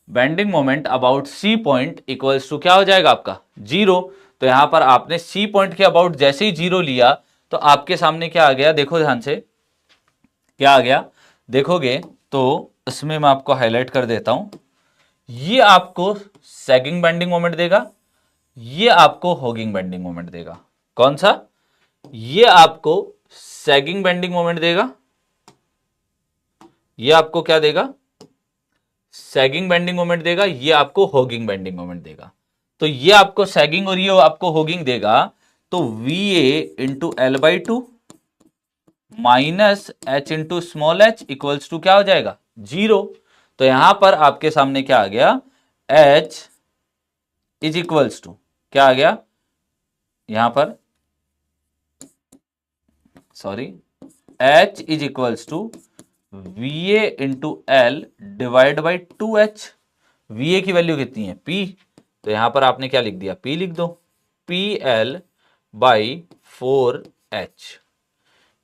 Bending moment about C point equals to क्या हो जाएगा आपका 0। तो यहां पर आपने C पॉइंट के अबाउट जैसे ही 0 लिया तो आपके सामने क्या आ गया, देखो ध्यान से क्या आ गया, देखोगे तो इसमें मैं आपको हाईलाइट कर देता हूं। ये आपको सैगिंग बेंडिंग मोमेंट देगा, ये आपको हॉगिंग बेंडिंग मोमेंट देगा। कौन सा, ये आपको सैगिंग बेंडिंग मोमेंट देगा, ये आपको क्या देगा, सैगिंग बेंडिंग मोमेंट देगा, ये आपको हॉगिंग बेंडिंग मोमेंट देगा। तो ये आपको सैगिंग और ये आपको हॉगिंग देगा। तो VA into L/2 minus H into small h equals to क्या हो जाएगा 0। तो यहां पर आपके सामने क्या आ गया, H इज इक्वल्स टू क्या आ गया, यहां पर sorry, H is equals to VA into L divide by 2H। VA की वैल्यू कितनी है P, तो यहां पर आपने क्या लिख दिया, P लिख दो, PL बाई 4H।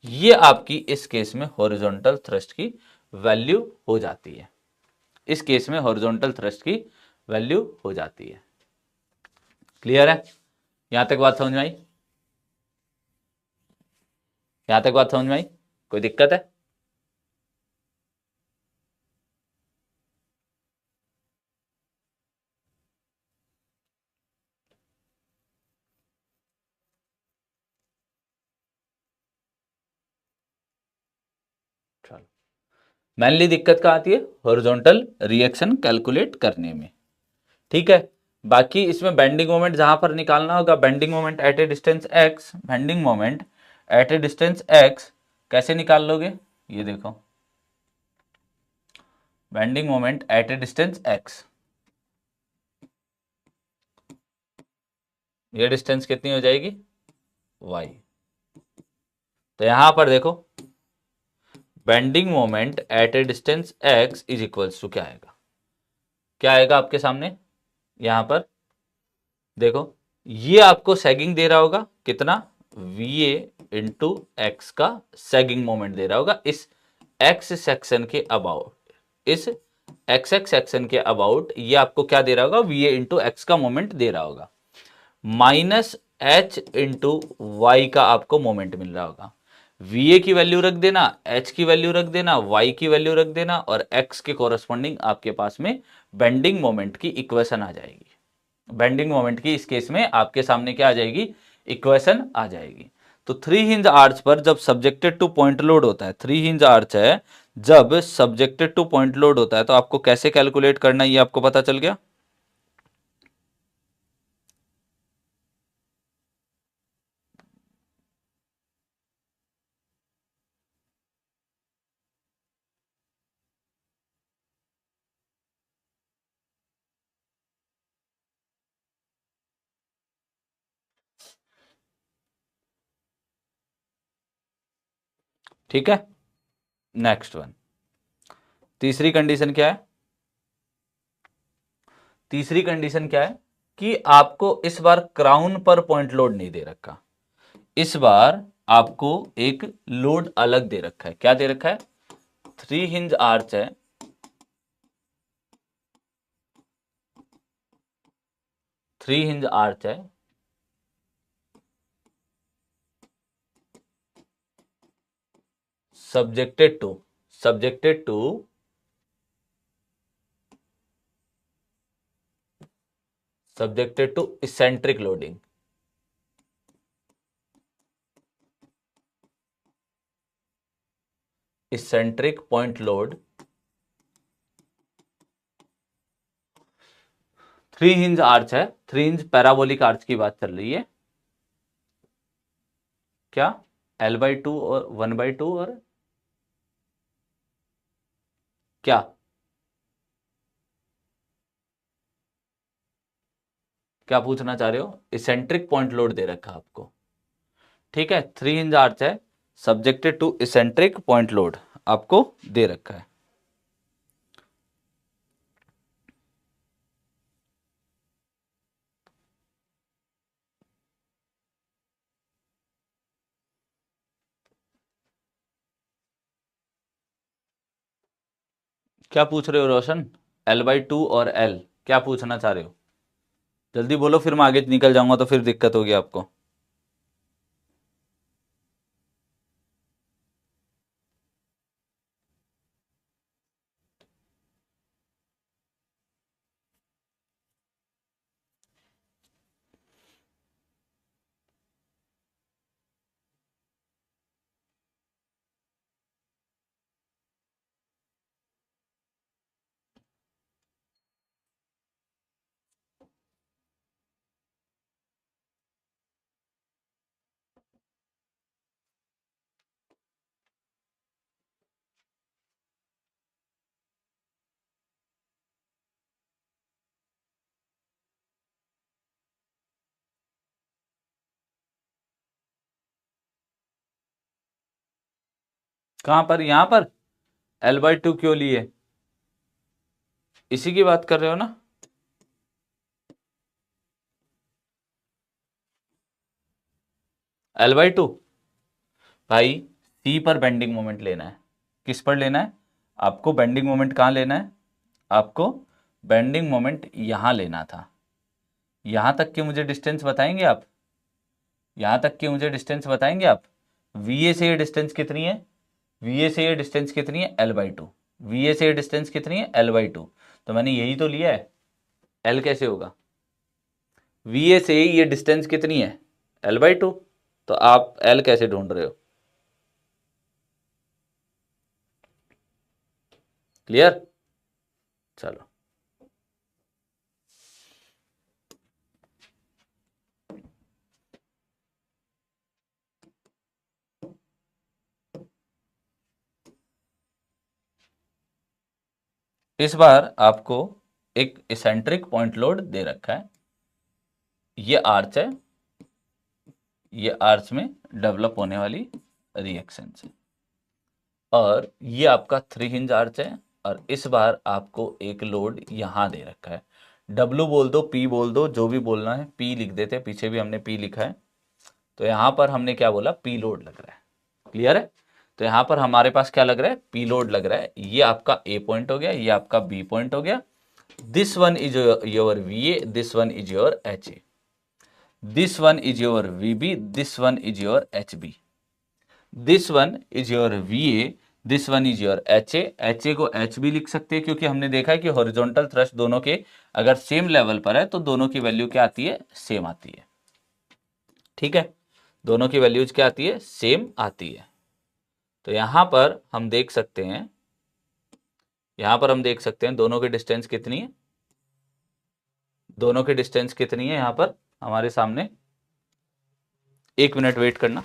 ये आपकी इस केस में हॉरिजॉन्टल थ्रस्ट की वैल्यू हो जाती है, इस केस में हॉरिजॉन्टल थ्रस्ट की वैल्यू हो जाती है। क्लियर है, यहां तक बात समझ में आई, यहां तक बात समझ में आई, कोई दिक्कत है? चलो, मेनली दिक्कत कहाँ आती है, हॉरिजॉन्टल रिएक्शन कैलकुलेट करने में। ठीक है, बाकी इसमें बेंडिंग मोमेंट जहां पर निकालना होगा, bending moment at a distance x, bending moment at a distance x कैसे निकाल लोगे, ये देखो, bending moment at a distance x, ये डिस्टेंस कितनी हो जाएगी y। तो यहां पर देखो bending moment at a distance x is equals to क्या आएगा, क्या आएगा आपके सामने यहां पर देखो, ये आपको सैगिंग दे रहा होगा कितना, वी ए इंटू एक्स का सैगिंग मोमेंट दे रहा होगा इस एक्स सेक्शन के अबाउट, इस एक्स एक्स सेक्शन के अबाउट ये आपको क्या दे रहा होगा, वी ए इंटू एक्स का मोमेंट दे रहा होगा, माइनस एच इंटू वाई का आपको मोमेंट मिल रहा होगा। वी ए की वैल्यू रख देना, एच की वैल्यू रख देना, वाई की वैल्यू रख देना, और एक्स के कोरस्पॉन्डिंग आपके पास में बेंडिंग मोमेंट की इक्वेशन आ जाएगी। बेंडिंग मोमेंट की इस केस में आपके सामने क्या आ जाएगी, इक्वेशन आ जाएगी। तो थ्री हिंज आर्च पर जब सब्जेक्टेड टू पॉइंट लोड होता है, थ्री हिंज आर्च है, जब सब्जेक्टेड टू पॉइंट लोड होता है तो आपको कैसे कैलकुलेट करना है ये आपको पता चल गया। ठीक है, नेक्स्ट वन, तीसरी कंडीशन क्या है, तीसरी कंडीशन क्या है कि आपको इस बार क्राउन पर पॉइंट लोड नहीं दे रखा, इस बार आपको एक लोड अलग दे रखा है। क्या दे रखा है, थ्री हिंज आर्च है, थ्री हिंज आर्च है, subjected to, subjected to subjected to eccentric loading, eccentric point load, three hinge arch है, थ्री हिंज पैराबोलिक आर्च की बात चल रही है, क्या L/2 और 1/2 और क्या, क्या पूछना चाह रहे हो, इसेंट्रिक पॉइंट लोड दे रखा आपको, ठीक है, थ्री हिंज आर्च है, subjected to eccentric point load आपको दे रखा है। क्या पूछ रहे हो रोशन, L/2 और L, क्या पूछना चाह रहे हो, जल्दी बोलो फिर मैं आगे निकल जाऊंगा तो फिर दिक्कत होगी आपको। कहां पर, यहां पर L/2 क्यों लिए, इसी की बात कर रहे हो ना, L/2 भाई, सी पर बेंडिंग मोमेंट लेना है, किस पर लेना है, आपको बेंडिंग मोमेंट कहां लेना है, आपको बेंडिंग मोमेंट यहां लेना था, यहां तक के मुझे डिस्टेंस बताएंगे आप, यहां तक के मुझे डिस्टेंस बताएंगे आप, वी ए से ये डिस्टेंस कितनी है, वी ए से ये डिस्टेंस कितनी है L/2, वी ए से ये डिस्टेंस कितनी है L/2, तो मैंने यही तो लिया है, एल कैसे होगा, वी ए से ये डिस्टेंस कितनी है L/2, तो आप एल कैसे ढूंढ रहे हो, क्लियर, चलो। इस बार आपको एक इसेंट्रिक पॉइंट लोड दे रखा है, ये आर्च है, ये आर्च में डेवलप होने वाली रिएक्शन है, और ये आपका 3 हिंज आर्च है, और इस बार आपको एक लोड यहां दे रखा है। डब्ल्यू बोल दो, पी बोल दो, जो भी बोलना है, पी लिख देते, पीछे भी हमने पी लिखा है। तो यहां पर हमने क्या बोला, पी लोड लग रहा है। क्लियर है? तो यहां पर हमारे पास क्या लग रहा है, पी लोड लग रहा है। ये आपका ए पॉइंट हो गया, ये आपका बी पॉइंट हो गया। This one is your V A, this one is your H A, this one is your V B, this one is your H B, this one is your V A, this one is your H A को एच बी लिख सकते हैं, क्योंकि हमने देखा है कि हॉरिजॉन्टल थ्रस्ट दोनों के अगर सेम लेवल पर है तो दोनों की वैल्यू क्या आती है, सेम आती है। ठीक है, दोनों की वैल्यूज क्या आती है, सेम आती है। तो यहां पर हम देख सकते हैं, यहां पर हम देख सकते हैं दोनों की डिस्टेंस कितनी है, दोनों की डिस्टेंस कितनी है यहां पर हमारे सामने। 1 मिनट वेट करना।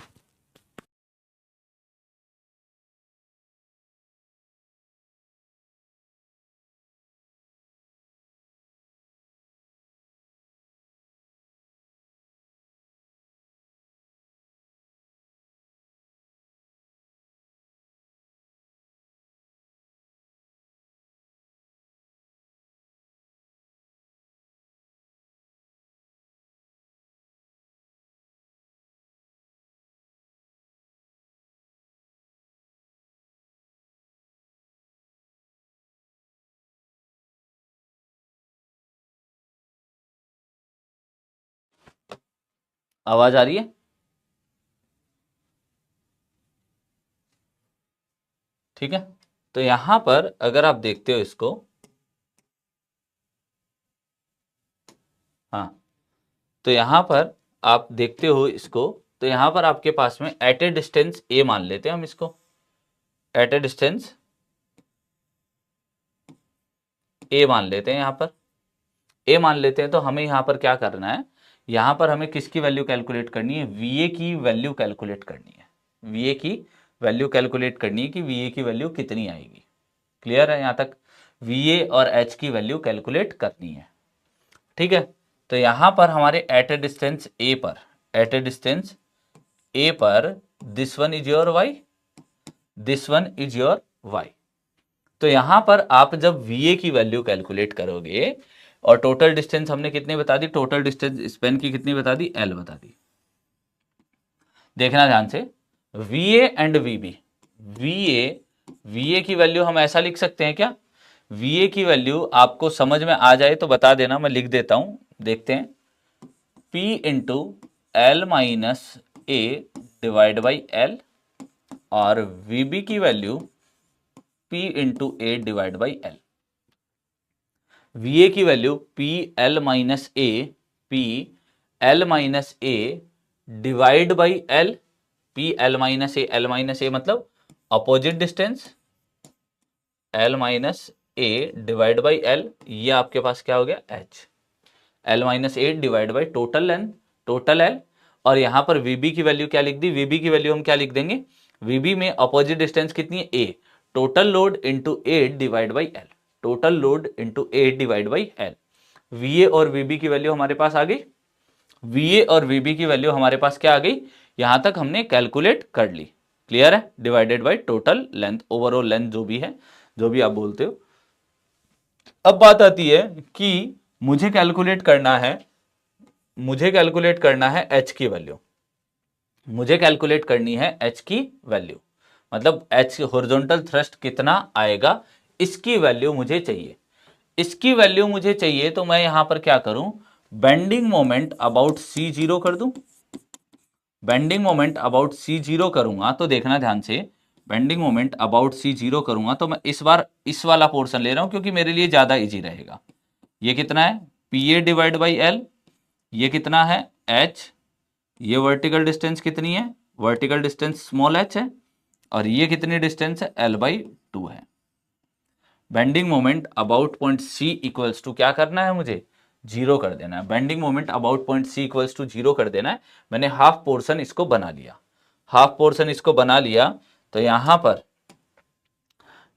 आवाज आ रही है? ठीक है, तो यहां पर अगर आप देखते हो इसको, हाँ, तो यहां पर आप देखते हो इसको, तो यहां पर आपके पास में एट ए डिस्टेंस ए मान लेते हैं हम इसको, एट ए डिस्टेंस ए मान लेते हैं, यहां पर ए मान लेते हैं। तो हमें यहां पर क्या करना है, यहां पर हमें किसकी वैल्यू कैलकुलेट करनी है, वीए की वैल्यू कैलकुलेट करनी है, वीए की वैल्यू कैलकुलेट करनी है कि वीए की वैल्यू कितनी आएगी। क्लियर है यहां तक? वीए और एच की वैल्यू कैलकुलेट करनी है। ठीक है, तो यहां पर हमारे एट ए डिस्टेंस ए पर, एट ए डिस्टेंस ए पर this one is your Y, this one is your Y. तो यहां पर आप जब वीए की वैल्यू कैलकुलेट करोगे, और टोटल डिस्टेंस हमने कितनी बता दी, टोटल डिस्टेंस स्पेन की कितनी बता दी, एल बता दी। देखना ध्यान से, वीए एंड वीबी, वीए वीए की वैल्यू हम ऐसा लिख सकते हैं क्या, वीए की वैल्यू आपको समझ में आ जाए तो बता देना, मैं लिख देता हूं, देखते हैं। P into L minus A divide by L, और वीबी की value P into A divide by L. VA की value P L minus A, P L minus A divide by L, P L minus A, L minus A मतलब opposite distance, L minus A divide by L, ये आपके पास क्या हो गया, H, L minus A divide by total length, total L. और यहां पर वीबी की वैल्यू क्या लिख दी, वीबी की वैल्यू हम क्या लिख देंगे, वीबी में अपोजिट डिस्टेंस कितनी है, A, total load into A divide by L, total load into A divide by L. VA और वीबी की वैल्यू हमारे पास आ गई, वीए और वीबी की वैल्यू हमारे पास क्या आ गई, यहां तक हमने कैलकुलेट कर ली। क्लियर है? Divided by total length, overall length जो भी है, जो भी आप बोलते हो। अब बात आती है कि मुझे कैलकुलेट करना है, मुझे कैलकुलेट करना है एच की वैल्यू, मुझे कैलकुलेट करनी है एच की वैल्यू, मतलब एच हॉरिजॉन्टल थ्रस्ट कितना आएगा, इसकी वैल्यू मुझे चाहिए, इसकी वैल्यू मुझे चाहिए। तो मैं यहां पर क्या करूं, bending moment about C zero कर दूं, bending moment about C zero करूंगा तो देखना ध्यान से, bending moment about C zero करूंगा तो मैं इस बार इस वाला पोर्शन ले रहा हूं क्योंकि मेरे लिए ज्यादा इजी रहेगा। ये कितना है, P A divide by L, ये कितना है, एच, ये वर्टिकल डिस्टेंस कितनी है, वर्टिकल डिस्टेंस स्मॉल एच है, और ये कितनी डिस्टेंस है, एल बाई 2 है। Bending moment about point C equals to क्या करना है, मुझे जीरो कर देना है। Bending moment about point C equals to zero कर देना है। मैंने हाफ पोर्शन इसको बना लिया, हाफ पोर्शन इसको बना लिया। तो यहां पर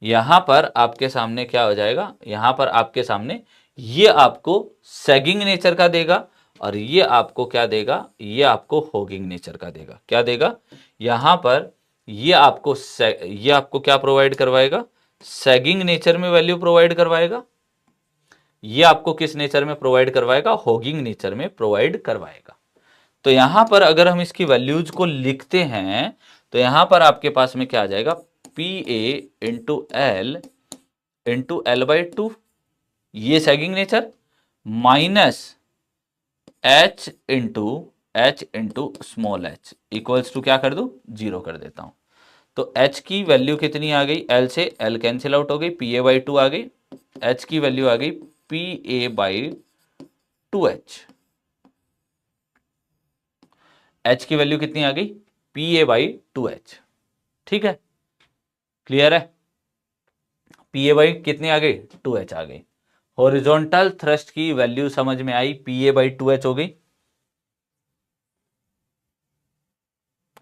यहां पर आपके सामने क्या हो जाएगा, यहां पर आपके सामने ये आपको सैगिंग नेचर का देगा और ये आपको क्या देगा, ये आपको होगिंग नेचर का देगा। क्या देगा, यहां पर ये आपको क्या प्रोवाइड करवाएगा, सैगिंग नेचर में वैल्यू प्रोवाइड करवाएगा। ये आपको किस नेचर में प्रोवाइड करवाएगा, होगिंग नेचर में प्रोवाइड करवाएगा। तो यहां पर अगर हम इसकी वैल्यूज को लिखते हैं तो यहां पर आपके पास में क्या आ जाएगा, P A into L by two, ये sagging nature, minus H into small H equals to क्या कर दू, 0 कर देता हूं। तो एच की वैल्यू कितनी आ गई, एल से एल कैंसिल आउट हो गई, पी ए बाई टू आ गई, एच की वैल्यू आ गई P A by two H. H की वैल्यू कितनी आ गई, P A by two H. ठीक है, क्लियर है, पी ए बाई कितनी आ गई, टू एच आ गई। हॉरिजॉन्टल थ्रस्ट की वैल्यू समझ में आई, P A by two H हो गई।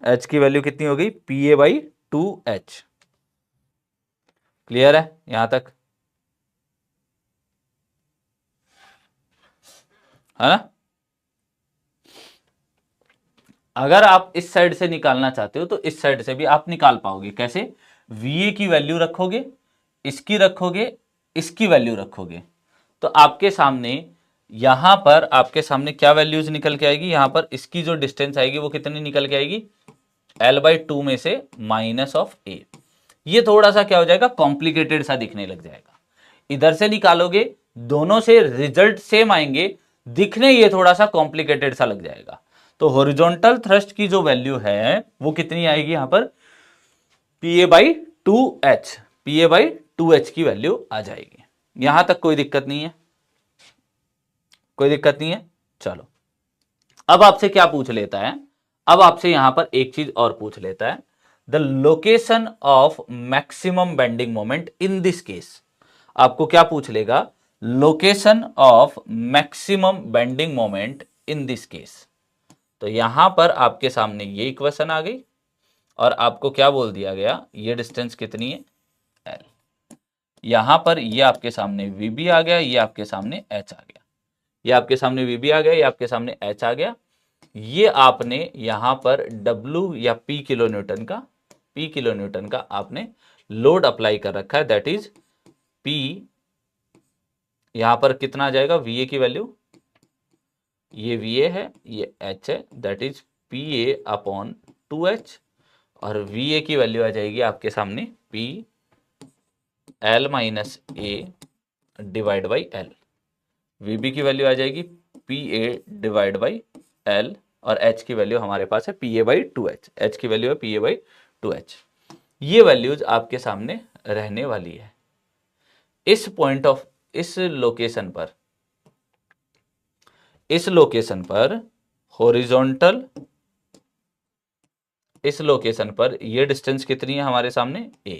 एच की वैल्यू कितनी हो गई, P A by two H. Clear है यहां तक, है ना। अगर आप इस साइड से निकालना चाहते हो तो इस साइड से भी आप निकाल पाओगे। कैसे, वीए की वैल्यू रखोगे, इसकी रखोगे, इसकी वैल्यू रखोगे, तो आपके सामने यहां पर आपके सामने क्या वैल्यूज निकल के आएगी, यहां पर इसकी जो डिस्टेंस आएगी वो कितनी निकल के आएगी, एल बाई टू में से माइनस ऑफ ए। ये थोड़ा सा क्या हो जाएगा, कॉम्प्लिकेटेड सा दिखने लग जाएगा। इधर से निकालोगे दोनों से रिजल्ट सेम आएंगे, दिखने ये थोड़ा सा कॉम्प्लिकेटेड सा लग जाएगा। तो हॉरिजॉन्टल थ्रस्ट की जो वैल्यू है वो कितनी आएगी, यहां पर P A by two H, P A by two H की वैल्यू आ जाएगी। यहां तक कोई दिक्कत नहीं है, कोई दिक्कत नहीं है। चलो अब आपसे क्या पूछ लेता है, अब आपसे यहां पर एक चीज और पूछ लेता है, the location of maximum bending moment in this case. आपको क्या पूछ लेगा, location of maximum bending moment in this case. तो यहां पर आपके सामने ये इक्वेशन आ गई और आपको क्या बोल दिया गया, ये डिस्टेंस कितनी है, एल। यहां पर ये आपके सामने वीबी आ गया, ये आपके सामने एच आ गया, ये आपके सामने वीबी आ गया, ये आपके सामने एच आ गया। ये आपने यहां पर W या P किलो न्यूटन का आपने लोड अप्लाई कर रखा है, दैट इज P। यहां पर कितना आ जाएगा, VA की वैल्यू, ये VA है, ये H है, that is PA upon 2H। और VA की वैल्यू आ जाएगी आपके सामने P L minus A divide by L। VB की वैल्यू आ जाएगी PA डिवाइड बाई L और H की वैल्यू हमारे पास है PA बाई 2H। H की वैल्यू है PA बाई 2H। ये वैल्यूज आपके सामने रहने वाली है। इस पॉइंट ऑफ इस लोकेशन पर हॉरिजॉन्टल, इस लोकेशन पर ये डिस्टेंस कितनी है हमारे सामने, A,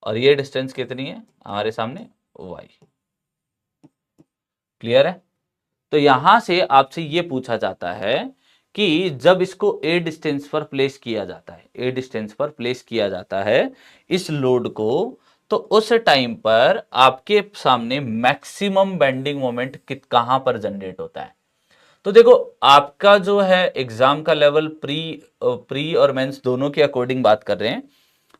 और ये डिस्टेंस कितनी है हमारे सामने, Y। क्लियर है। तो यहां से आपसे ये पूछा जाता है कि जब इसको ए डिस्टेंस पर प्लेस किया जाता है, ए डिस्टेंस पर प्लेस किया जाता है इस लोड को, तो उस टाइम पर आपके सामने मैक्सिमम बेंडिंग मोमेंट कहां पर जनरेट होता है। तो देखो आपका जो है एग्जाम का लेवल प्री और मेंस दोनों के अकॉर्डिंग बात कर रहे हैं।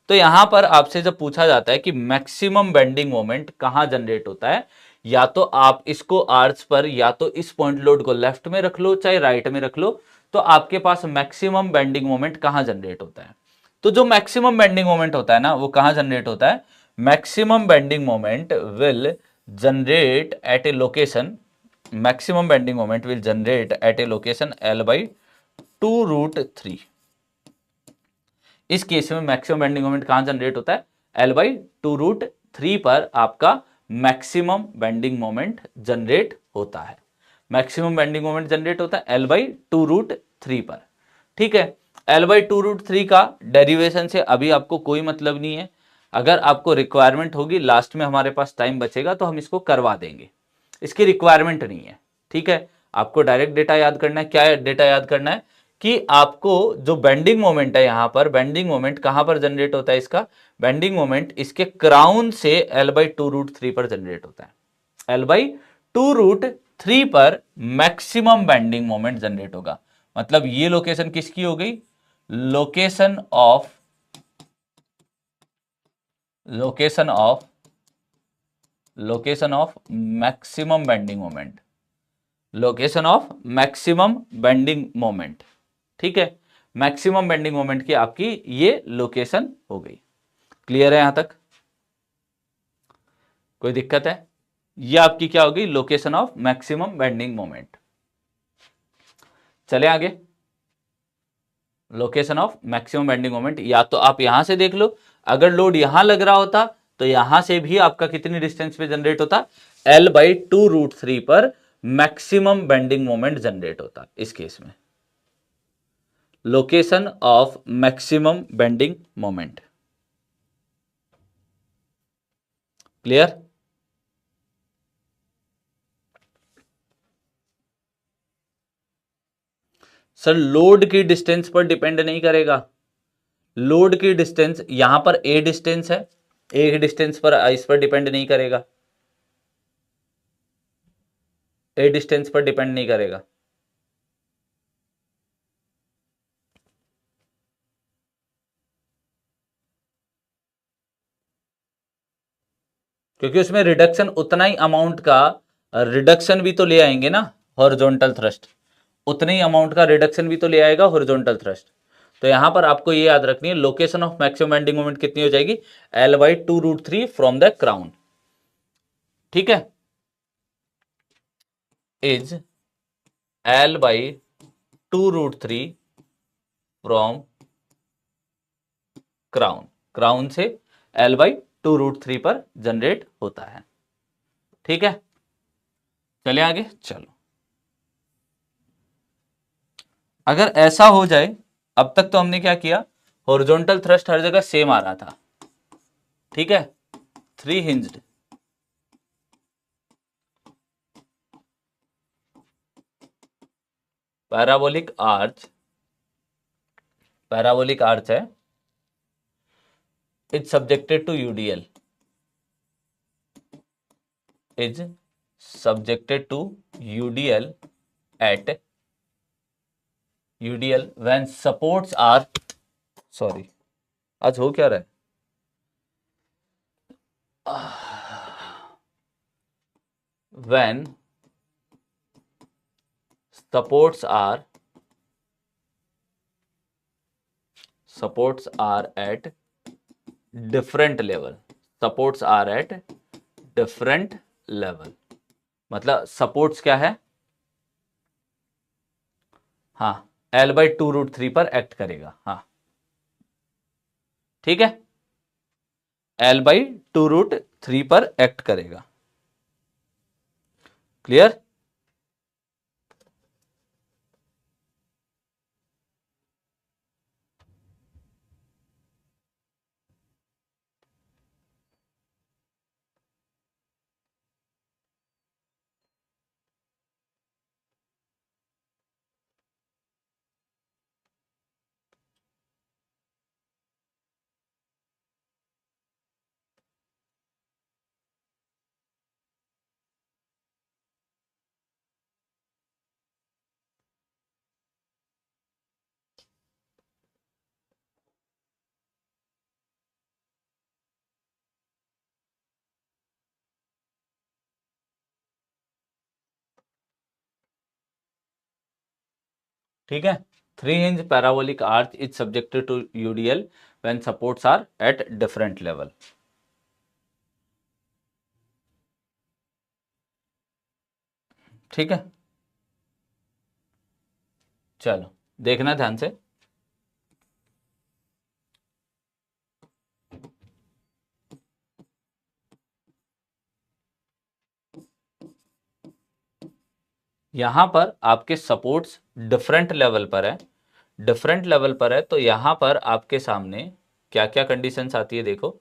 तो यहां पर आपसे जब पूछा जाता है कि मैक्सिमम बेंडिंग मोमेंट कहां जनरेट होता है, या तो आप इसको आर्च पर, या तो इस पॉइंट लोड को लेफ्ट में रख लो चाहे राइट में रख लो, तो आपके पास मैक्सिमम बेंडिंग मोमेंट कहां जनरेट होता है। तो जो मैक्सिमम बेंडिंग मोमेंट होता है ना, वो कहां जनरेट होता है, maximum bending moment will generate at a location, maximum bending moment will generate at a location L by 2√3। इस केस में मैक्सिमम बेंडिंग मोमेंट कहां जनरेट होता है, L बाई 2√3 पर आपका मैक्सिमम बेंडिंग मोमेंट जनरेट होता है। मैक्सिमम बेंडिंग मोमेंट जनरेट होता है L बाई 2√3 पर। ठीक है, L बाई 2√3 का डेरिवेशन से अभी आपको कोई मतलब नहीं है। अगर आपको रिक्वायरमेंट होगी, लास्ट में हमारे पास टाइम बचेगा तो हम इसको करवा देंगे, इसकी रिक्वायरमेंट नहीं है। ठीक है, आपको डायरेक्ट डेटा याद करना है। क्या डेटा याद करना है, कि आपको जो बेंडिंग मोमेंट है, यहां पर बेंडिंग मोमेंट कहां पर जनरेट होता है, इसका बेंडिंग मोमेंट इसके क्राउन से L/2√3 पर जनरेट होता है। L/2√3 पर मैक्सिमम बेंडिंग मोमेंट जनरेट होगा। मतलब ये लोकेशन किसकी हो गई, location of maximum bending moment, location of maximum bending moment. ठीक है, मैक्सिमम बेंडिंग मोमेंट की आपकी ये लोकेशन हो गई। क्लियर है यहां तक, कोई दिक्कत है? ये आपकी क्या होगी, location of maximum bending moment. चले आगे, location of maximum bending moment, या तो आप यहां से देख लो, अगर लोड यहां लग रहा होता तो यहां से भी आपका कितनी डिस्टेंस पे जनरेट होता, L/2√3 पर मैक्सिमम बेंडिंग मोमेंट जनरेट होता। इस केस में location of maximum bending moment. Clear? Sir load की डिस्टेंस पर डिपेंड नहीं करेगा, लोड की डिस्टेंस यहां पर ए डिस्टेंस है, ए डिस्टेंस पर इस पर डिपेंड नहीं करेगा, ए डिस्टेंस पर डिपेंड नहीं करेगा। क्योंकि उसमें रिडक्शन उतना ही अमाउंट का रिडक्शन भी तो ले आएंगे ना, हॉरिजॉन्टल थ्रस्ट, उतने ही अमाउंट का रिडक्शन भी तो ले आएगा हॉरिजॉन्टल थ्रस्ट। तो यहां पर आपको ये याद रखनी है, location of maximum bending moment कितनी हो जाएगी, L/2√3 फ्रॉम द क्राउन। ठीक है, is L/2√3 from crown, crown से L/2√3 पर जनरेट होता है। ठीक है, चलिए आगे। चलो, अगर ऐसा हो जाए, अब तक तो हमने क्या किया, हॉरिजॉन्टल थ्रस्ट हर जगह सेम आ रहा था, ठीक है, 3 hinged, parabolic arch, parabolic arch है, is subjected to UDL, is subjected to UDL at UDL when supports are, sorry आज हो क्या रहा है, when supports are at different level, supports are at different level, मतलब सपोर्ट्स क्या है, हाँ, L/2√3 पर एक्ट करेगा, हाँ ठीक है, L/2√3 पर एक्ट करेगा। क्लियर? ठीक है, 3 hinge parabolic arch is subjected to UDL when supports are at different level। ठीक है, चलो देखना ध्यान से, यहां पर आपके सपोर्ट्स डिफरेंट लेवल पर है, डिफरेंट लेवल पर है, तो यहां पर आपके सामने क्या क्या कंडीशंस आती है देखो,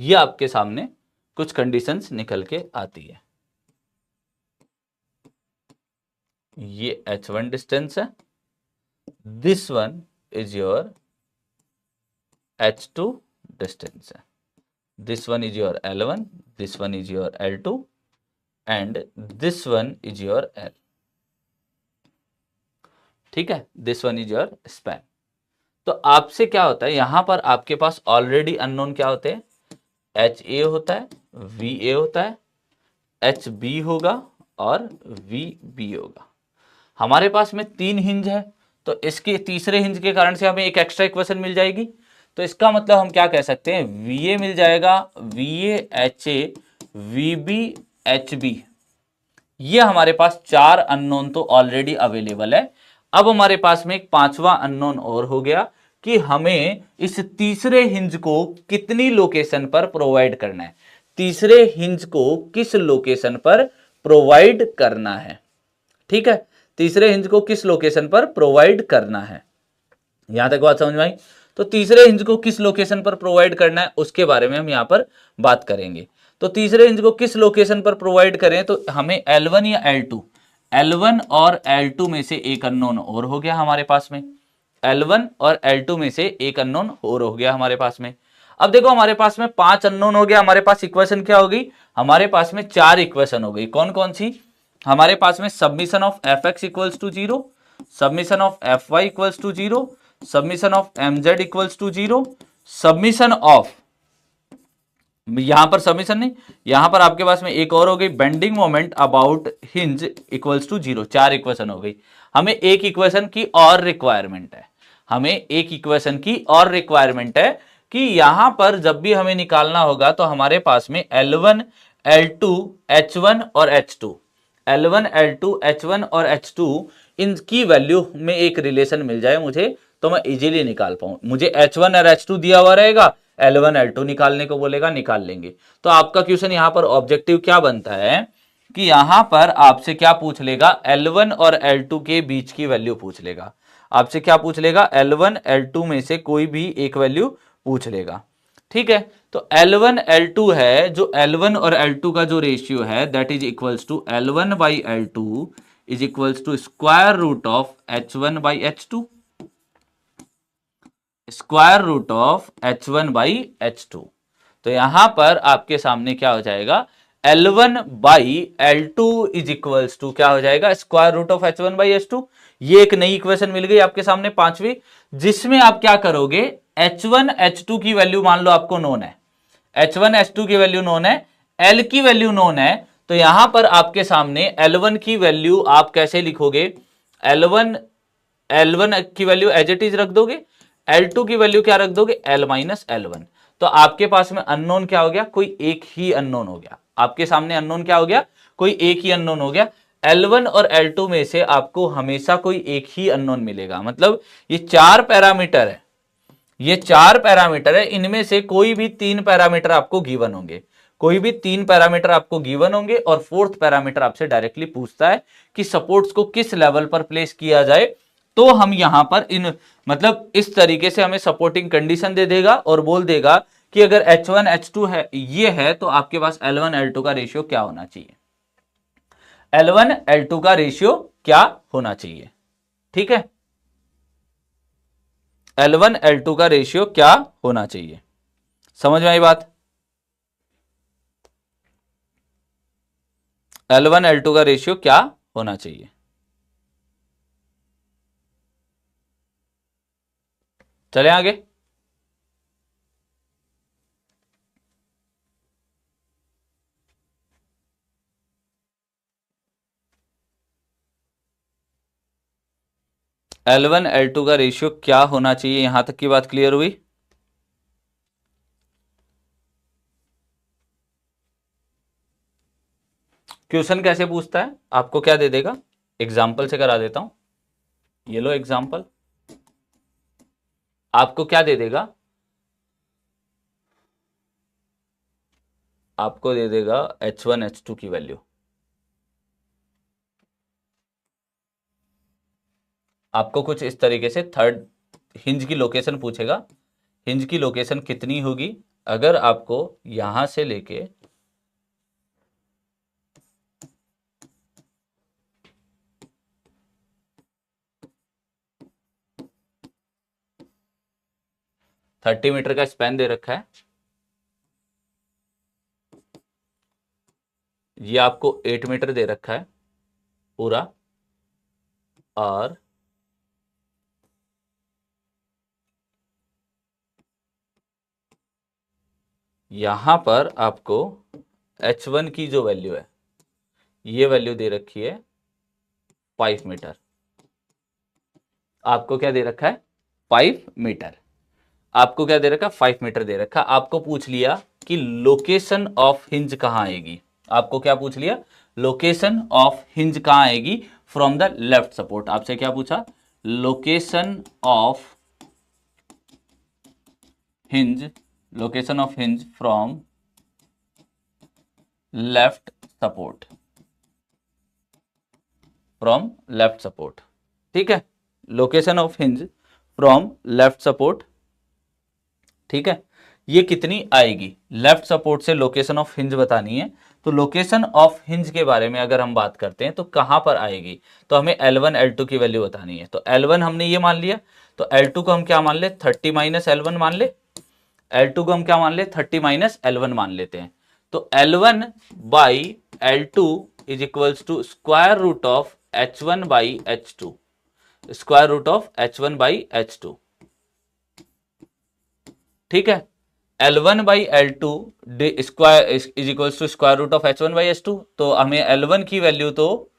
ये आपके सामने कुछ कंडीशंस निकल के आती है। ये H1 डिस्टेंस है, this one is your H2 distance है, this one is your L1, this one is your L2 and this one is your L। ठीक है, this one is your span. तो आपसे क्या होता है, यहां पर आपके पास ऑलरेडी अननोन क्या होते हैं, एच ए होता है, वी ए होता है, एच बी होगा और वी बी होगा। हमारे पास में 3 हिंज है, तो इसके तीसरे हिंज के कारण से हमें एक एक्स्ट्रा इक्वेशन मिल जाएगी। तो इसका मतलब हम क्या कह सकते हैं, वी ए मिल जाएगा, V A H A V B H B. ये हमारे पास 4 अननोन तो ऑलरेडी अवेलेबल है। अब हमारे पास में एक 5वां अननोन और हो गया कि हमें इस तीसरे हिंज को कितनी लोकेशन पर प्रोवाइड करना है, तीसरे हिंज को किस लोकेशन पर प्रोवाइड करना है। ठीक है, तीसरे हिंज को किस लोकेशन पर प्रोवाइड करना है, यहां तक बात समझ में आई। तो तीसरे हिंज को किस लोकेशन पर प्रोवाइड करना है उसके बारे में हम यहां पर बात करेंगे। तो तीसरे हिंज को किस लोकेशन पर प्रोवाइड करें, तो हमें L1 या L2, L1 और L2 में से एक अननोन और हो गया हमारे पास में, L1 और L2 में से एक अननोन और हो गया हमारे पास में। अब देखो हमारे पास में 5 अननोन हो गया, हमारे पास इक्वेशन क्या होगी, हमारे पास में 4 इक्वेशन हो गई। कौन कौन सी, हमारे पास में summation of F X equals to 0, summation of F Y equals to 0, summation of M Z equals to 0, summation of, यहां पर सबमिशन नहीं, यहां पर आपके पास में एक और हो गई, bending moment about hinge equals to 0। 4 equation हो गई। हमें एक इक्वेशन की और रिक्वायरमेंट है, हमें एक इक्वेशन की और रिक्वायरमेंट है कि यहां पर जब भी हमें निकालना होगा तो हमारे पास में L1 L2 H1 और H2, L1 L2 H1 और H2 इनकी वैल्यू में एक रिलेशन मिल जाए मुझे, तो मैं इजीली निकाल पाऊं। मुझे H1 और H2 दिया हुआ रहेगा, L1 L2 निकालने को बोलेगा, निकाल लेंगे। तो आपका क्वेश्चन यहां पर ऑब्जेक्टिव क्या बनता है कि यहां पर आपसे क्या पूछ लेगा, L1 और L2 के बीच की वैल्यू पूछ लेगा। आपसे क्या पूछ लेगा, L1 L2 में से कोई भी एक वैल्यू पूछ लेगा। ठीक है, तो L1 L2 है, जो L1 और L2 का जो रेशियो है that is equals to L1 by L2 is equals to square root of H1 by H2, square root of H1 by H2। तो यहां पर आपके सामने क्या हो जाएगा, L1 by L2 is equals to क्या हो जाएगा, square root of H1 by H2। ये एक नई इक्वेशन मिल गई आपके सामने 5वीं, जिसमें आप क्या करोगे, H1 H2 की वैल्यू मान लो आपको नोन है, H1 H2 की वैल्यू नोन है, L की वैल्यू नोन है। तो यहां पर आपके सामने L1 की वैल्यू आप कैसे लिखोगे, L1 की वैल्यू एज इट इज रख दोगे, L2 की वैल्यू क्या रख दोगे, L माइनस L1। तो आपके पास में अननोन क्या हो गया, कोई एक ही अननोन हो गया। आपके सामने अननोन क्या हो गया, कोई एक ही अननोन हो गया। L1 और L2 में से आपको हमेशा कोई एक ही अननोन मिलेगा। मतलब ये 4 पैरामीटर है, ये 4 पैरामीटर है, इनमें से कोई भी 3 पैरामीटर आपको गिवन होंगे, कोई भी 3 पैरामीटर आपको गिवन होंगे। और 4th पैरामीटर आपसे डायरेक्टली पूछता है कि सपोर्ट्स को किस लेवल पर प्लेस किया जाए। तो हम यहां पर इन मतलब इस तरीके से हमें सपोर्टिंग कंडीशन दे देगा और बोल देगा कि अगर H1 H2 है ये है, तो आपके पास L1 L2 का रेशियो क्या होना चाहिए, L1 L2 का रेशियो क्या होना चाहिए। ठीक है, L1 L2 का रेशियो क्या होना चाहिए, समझ में आई बात। L1 L2 का रेशियो क्या होना चाहिए। चले आगे, L1 L2 का रेशियो क्या होना चाहिए, यहां तक की बात क्लियर हुई। क्वेश्चन कैसे पूछता है, आपको क्या दे देगा, एग्जाम्पल से करा देता हूं। ये लो एग्जाम्पल, आपको क्या दे देगा, आपको दे देगा H1 H2 की वैल्यू। आपको कुछ इस तरीके से थर्ड हिंज की लोकेशन पूछेगा, हिंज की लोकेशन कितनी होगी अगर आपको यहां से लेके थर्टी मीटर का स्पैन दे रखा है, ये आपको 8 मीटर दे रखा है पूरा, और यहां पर आपको H1 की जो वैल्यू है, ये वैल्यू दे रखी है 5 मीटर। आपको क्या दे रखा है? 5 मीटर। आपको क्या दे रखा है? 5 मीटर दे रखा। आपको पूछ लिया कि लोकेशन ऑफ हिंज कहां आएगी। आपको क्या पूछ लिया? लोकेशन ऑफ हिंज कहां आएगी फ्रॉम द लेफ्ट सपोर्ट। आपसे क्या पूछा? Location of hinge, location of hinge from left support, from left support. ठीक है, location of hinge from left support. ठीक है, ये कितनी आएगी? लेफ्ट सपोर्ट से लोकेशन ऑफ हिंज बतानी है, तो लोकेशन ऑफ हिंज के बारे में अगर हम बात करते हैं तो कहां पर आएगी, तो हमें L1 L2 की वैल्यू बतानी है। तो L1 हमने ये मान लिया, तो L2 को हम क्या मान ले? 30 माइनस L1 मान ले। L2 को हम क्या मान ले? 30 माइनस L1 मान लेते हैं। तो L1 by L2 is equals to square root of H1 by H2, square root of H1 by H2। ठीक है, L1 by L2 square is equals to square root of H1 by H2। तो हमें L1 की वैल्यू तो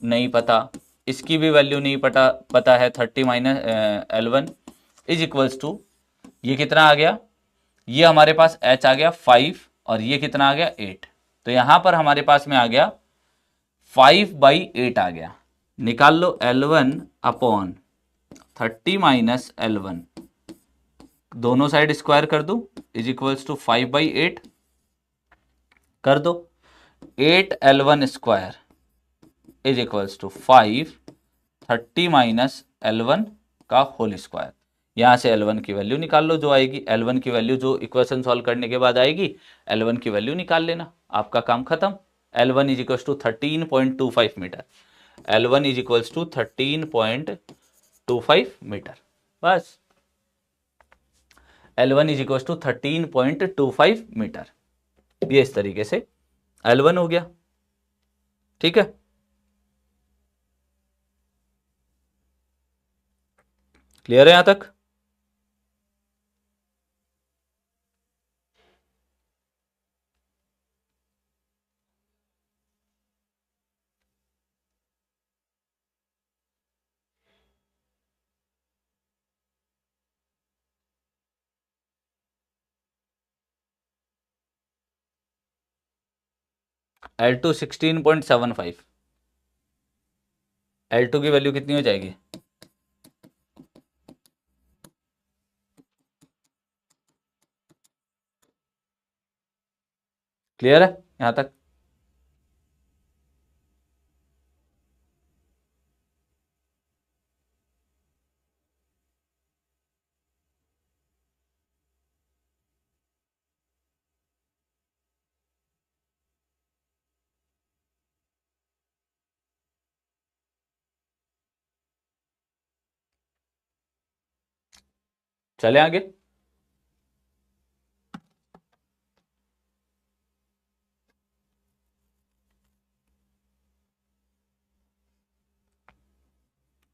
नहीं पता, इसकी भी वैल्यू नहीं पता है। 30 minus L1 is equals to, ये कितना आ गया? ये हमारे पास H आ गया 5, और ये कितना आ गया? 8। तो यहां पर हमारे पास में आ गया 5/8 आ गया। निकाल लो L1 अपॉन 30 माइनस L1, दोनों साइड स्क्वायर कर दो, इज इक्वल्स टू 5/8 कर दो। 8L1 square is equals to 5, 30 minus L1 का होल स्क्वायर। यहां से L1 की वैल्यू निकाल लो जो आएगी। L1 की वैल्यू जो इक्वेशन सॉल्व करने के बाद आएगी, L1 की वैल्यू निकाल लेना, आपका काम खत्म। L1 is equals to 13.25 metre. L1 is equals to 13.25 metre. बस, L1 is equals to 13.25 metre. ये इस तरीके से L1 हो गया। ठीक है, क्लियर है यहां तक? L2 16.75, L2 की वैल्यू कितनी हो जाएगी? क्लियर है यहां तक? चले आगे।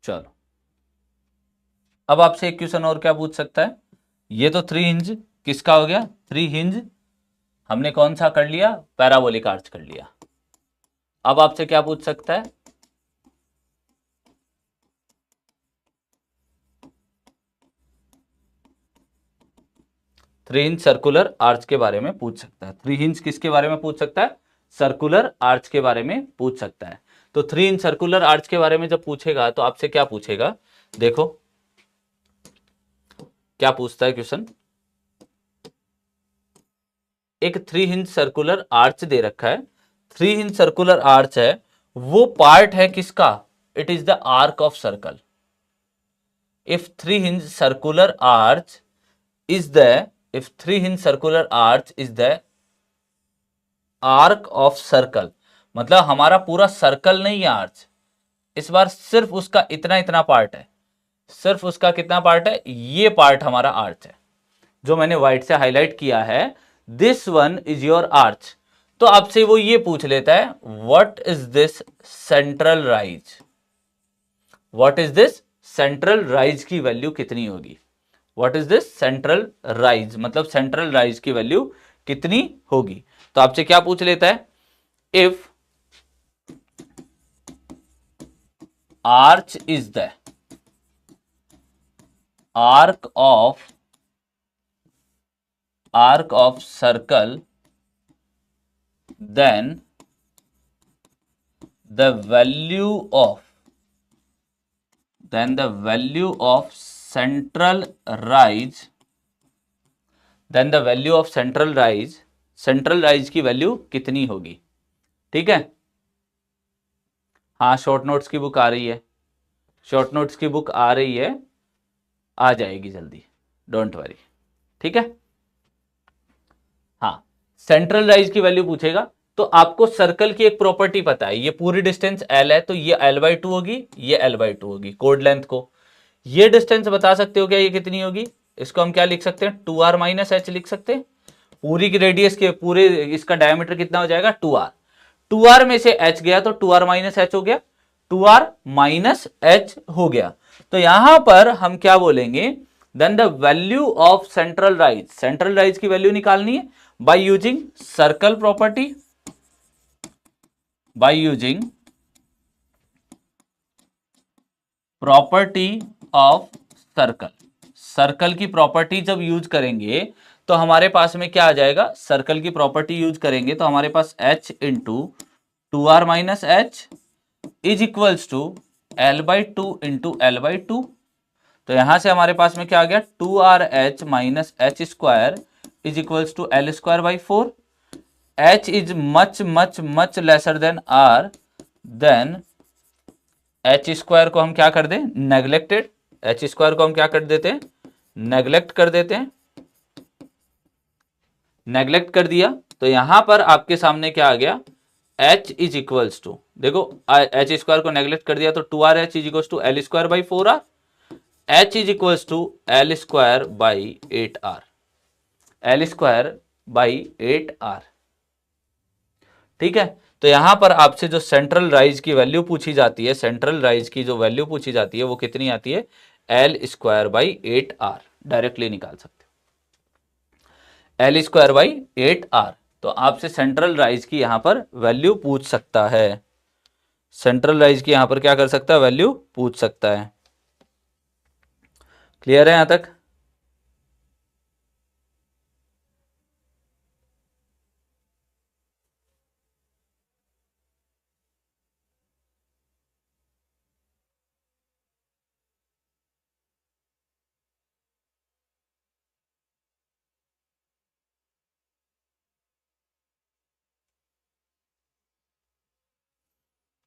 चलो, अब आपसे एक क्वेश्चन और क्या पूछ सकता है? ये तो थ्री हिंज किसका हो गया? थ्री हिंज हमने कौन सा कर लिया? पैराबोलिक आर्च कर लिया। अब आपसे क्या पूछ सकता है? थ्री हिंज सर्कुलर आर्च के बारे में पूछ सकता है। थ्री हिंज किसके बारे में पूछ सकता है? सर्कुलर आर्च के बारे में पूछ सकता है। तो थ्री हिंज सर्कुलर आर्च के बारे में जब पूछेगा तो आपसे क्या पूछेगा? देखो क्या पूछता है क्वेश्चन। एक थ्री हिंज सर्कुलर आर्च दे रखा है। थ्री हिंज सर्कुलर आर्च है, वो पार्ट है किसका? It is the arc of circle. If three hinge circular arch is the if 3 hinge circular arch is the arc of circle, मतलब हमारा पूरा सर्कल नहीं है आर्च, इस बार सिर्फ उसका इतना इतना पार्ट है, सिर्फ उसका कितना पार्ट है, ये पार्ट हमारा आर्च है जो मैंने व्हाइट से हाईलाइट किया है, this one is your arch. तो आपसे वो ये पूछ लेता है what is this central rise, what is this central rise की वैल्यू कितनी होगी, what is this central rise, मतलब सेंट्रल राइज की वैल्यू कितनी होगी। तो आपसे क्या पूछ लेता है, if arch is the arc of circle then the value of central rise, central rise की वैल्यू कितनी होगी। ठीक है, हाँ शॉर्ट नोट्स की बुक आ रही है, शॉर्ट नोट्स की बुक आ रही है, आ जाएगी जल्दी, डोंट वरी। ठीक है, हाँ सेंट्रल राइज की वैल्यू पूछेगा तो आपको सर्कल की एक प्रॉपर्टी पता है, ये पूरी डिस्टेंस l है तो ये l/2 होगी, ये l/2 होगी कोड लेंथ को। ये डिस्टेंस बता सकते हो क्या ये कितनी होगी, इसको हम क्या लिख सकते हैं 2r माइनस h लिख सकते हैं। पूरी की रेडियस के पूरे इसका डायमीटर कितना हो जाएगा 2r, 2r में से h गया तो 2r माइनस h हो गया, 2r माइनस h हो गया। तो यहां पर हम क्या बोलेंगे, then the value of central rise, central rise की वैल्यू निकालनी है by using circle property, by using property of circle, circle की प्रॉपर्टी जब यूज करेंगे तो हमारे पास में क्या आ जाएगा, सर्कल की प्रॉपर्टी यूज करेंगे तो हमारे पास h into 2r minus H is equals to l/2 into l/2। तो यहां से हमारे पास में क्या आ गया 2rh minus H square is equals to l²/4। h is much lesser than r, then h square को हम क्या कर दें नेग्लेक्टेड, h स्क्वायर को हम क्या कर देते हैं नेग्लेक्ट कर देते हैं, नेग्लेक्ट कर दिया तो यहां पर आपके सामने क्या आ गया h इज इक्वल्स टू, देखो h स्क्वायर को नेग्लेक्ट कर दिया तो 2rh is equals to l²/4r, h is equals to l²/8r, l²/8r। ठीक है, तो यहां पर आपसे जो सेंट्रल राइज की वैल्यू पूछी जाती है, सेंट्रल राइज की जो वैल्यू पूछी जाती है वो कितनी आती है l²/8r, डायरेक्टली निकाल सकते हो l²/8r। तो आपसे सेंट्रल राइज की यहां पर वैल्यू पूछ सकता है, सेंट्रल राइज की यहां पर क्या कर सकता है वैल्यू पूछ सकता है। क्लियर है यहां तक।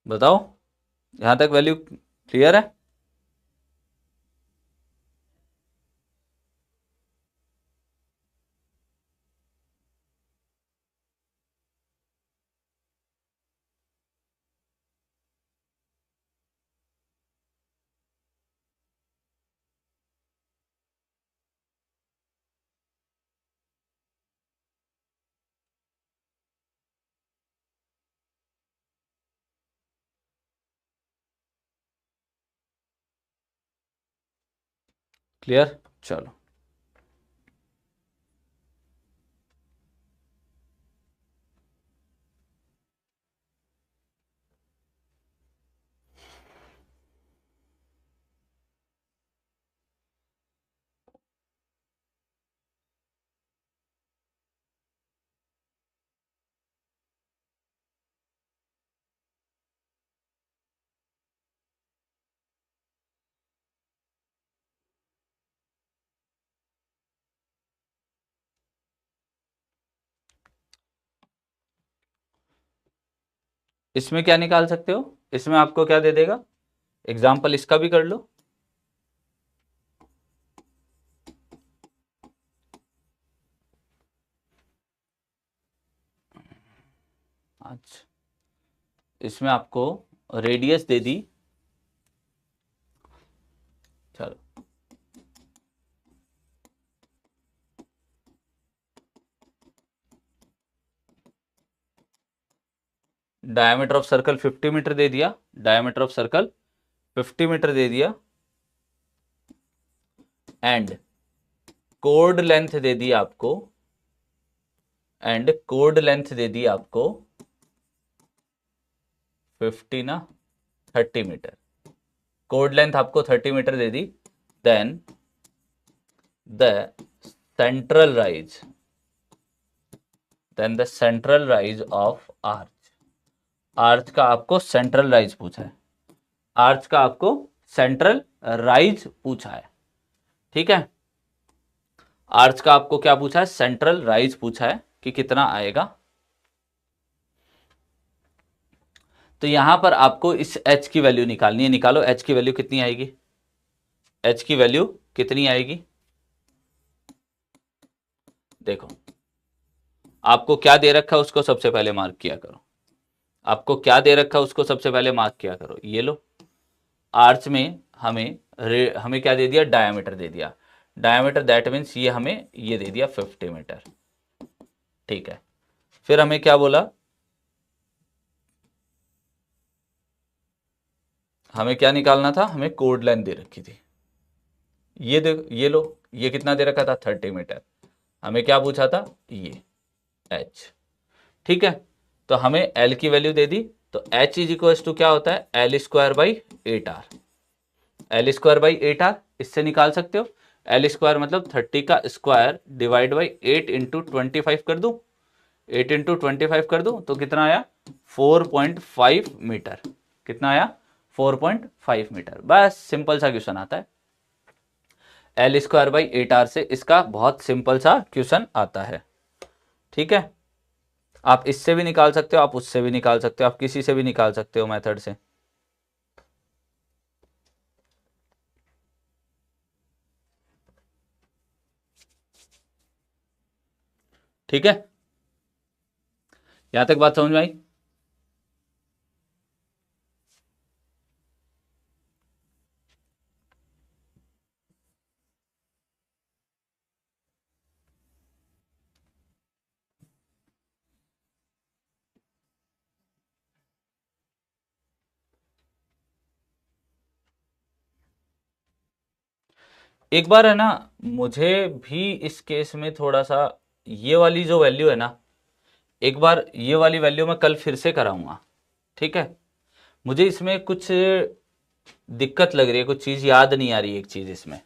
बताओ यहां तक वैल्यू क्लियर है। क्लियर, चलो इसमें क्या निकाल सकते हो, इसमें आपको क्या दे देगा, एग्जाम्पल इसका भी कर लो। अच्छा, इसमें आपको रेडियस दे दी, चलो डायमीटर ऑफ सर्कल 50 मीटर दे दिया, डायमीटर ऑफ सर्कल 50 मीटर दे दिया, एंड कोड लेंथ दे दी आपको, एंड कोड लेंथ दे दी आपको 50 ना 30 मीटर, कोड लेंथ आपको 30 मीटर दे दी, then the central rise, then the central rise of arch, arch का आपको सेंट्रल राइज पूछा है, आर्च का आपको सेंट्रल राइज पूछा है, ठीक है। आर्च का आपको क्या पूछा है, सेंट्रल राइज पूछा है कि कितना आएगा। तो यहां पर आपको इस h की वैल्यू निकालनी है, निकालो h की वैल्यू कितनी आएगी, h की वैल्यू कितनी आएगी, देखो आपको क्या दे रखा है उसको सबसे पहले मार्क किया करो, आपको क्या दे रखा है उसको सबसे पहले मार्क किया करो, ये लो आर्च में हमें हमें क्या दे दिया, डायमीटर दे दिया, डायमीटर दैट मीन्स ये हमें ये दे दिया 50 मीटर, ठीक है। फिर हमें क्या बोला, हमें क्या निकालना था, हमें कोड लेंथ दे रखी थी, ये देखो ये लो, ये कितना दे रखा था 30 मीटर, हमें क्या पूछा था, ये h, ठीक है। तो हमें l की वैल्यू दे दी, तो h इज इक्वल टू क्या होता है, L square by 8r, L square by 8r इससे निकाल सकते हो, एल स्क्वायर मतलब 30 का स्क्वायर डिवाइड बाई 8 इंटू 25 कर दूं, 8 इंटू 25 कर दूं तो कितना आया, 4.5 मीटर, कितना आया 4.5 मीटर, बस सिंपल सा क्वेश्चन आता है, एल स्क्वायर बाई 8r से इसका बहुत सिंपल सा क्वेश्चन आता है, ठीक है। आप इससे भी निकाल सकते हो, आप उससे भी निकाल सकते हो, आप किसी से भी निकाल सकते हो मेथड से, ठीक है। यहां तक बात समझ में आई। एक बार है ना, मुझे भी इस केस में थोड़ा सा ये वाली जो वैल्यू है ना, एक बार ये वाली वैल्यू मैं कल फिर से कराऊंगा, ठीक है। मुझे इसमें कुछ दिक्कत लग रही है, कुछ चीज याद नहीं आ रही है, एक चीज इसमें,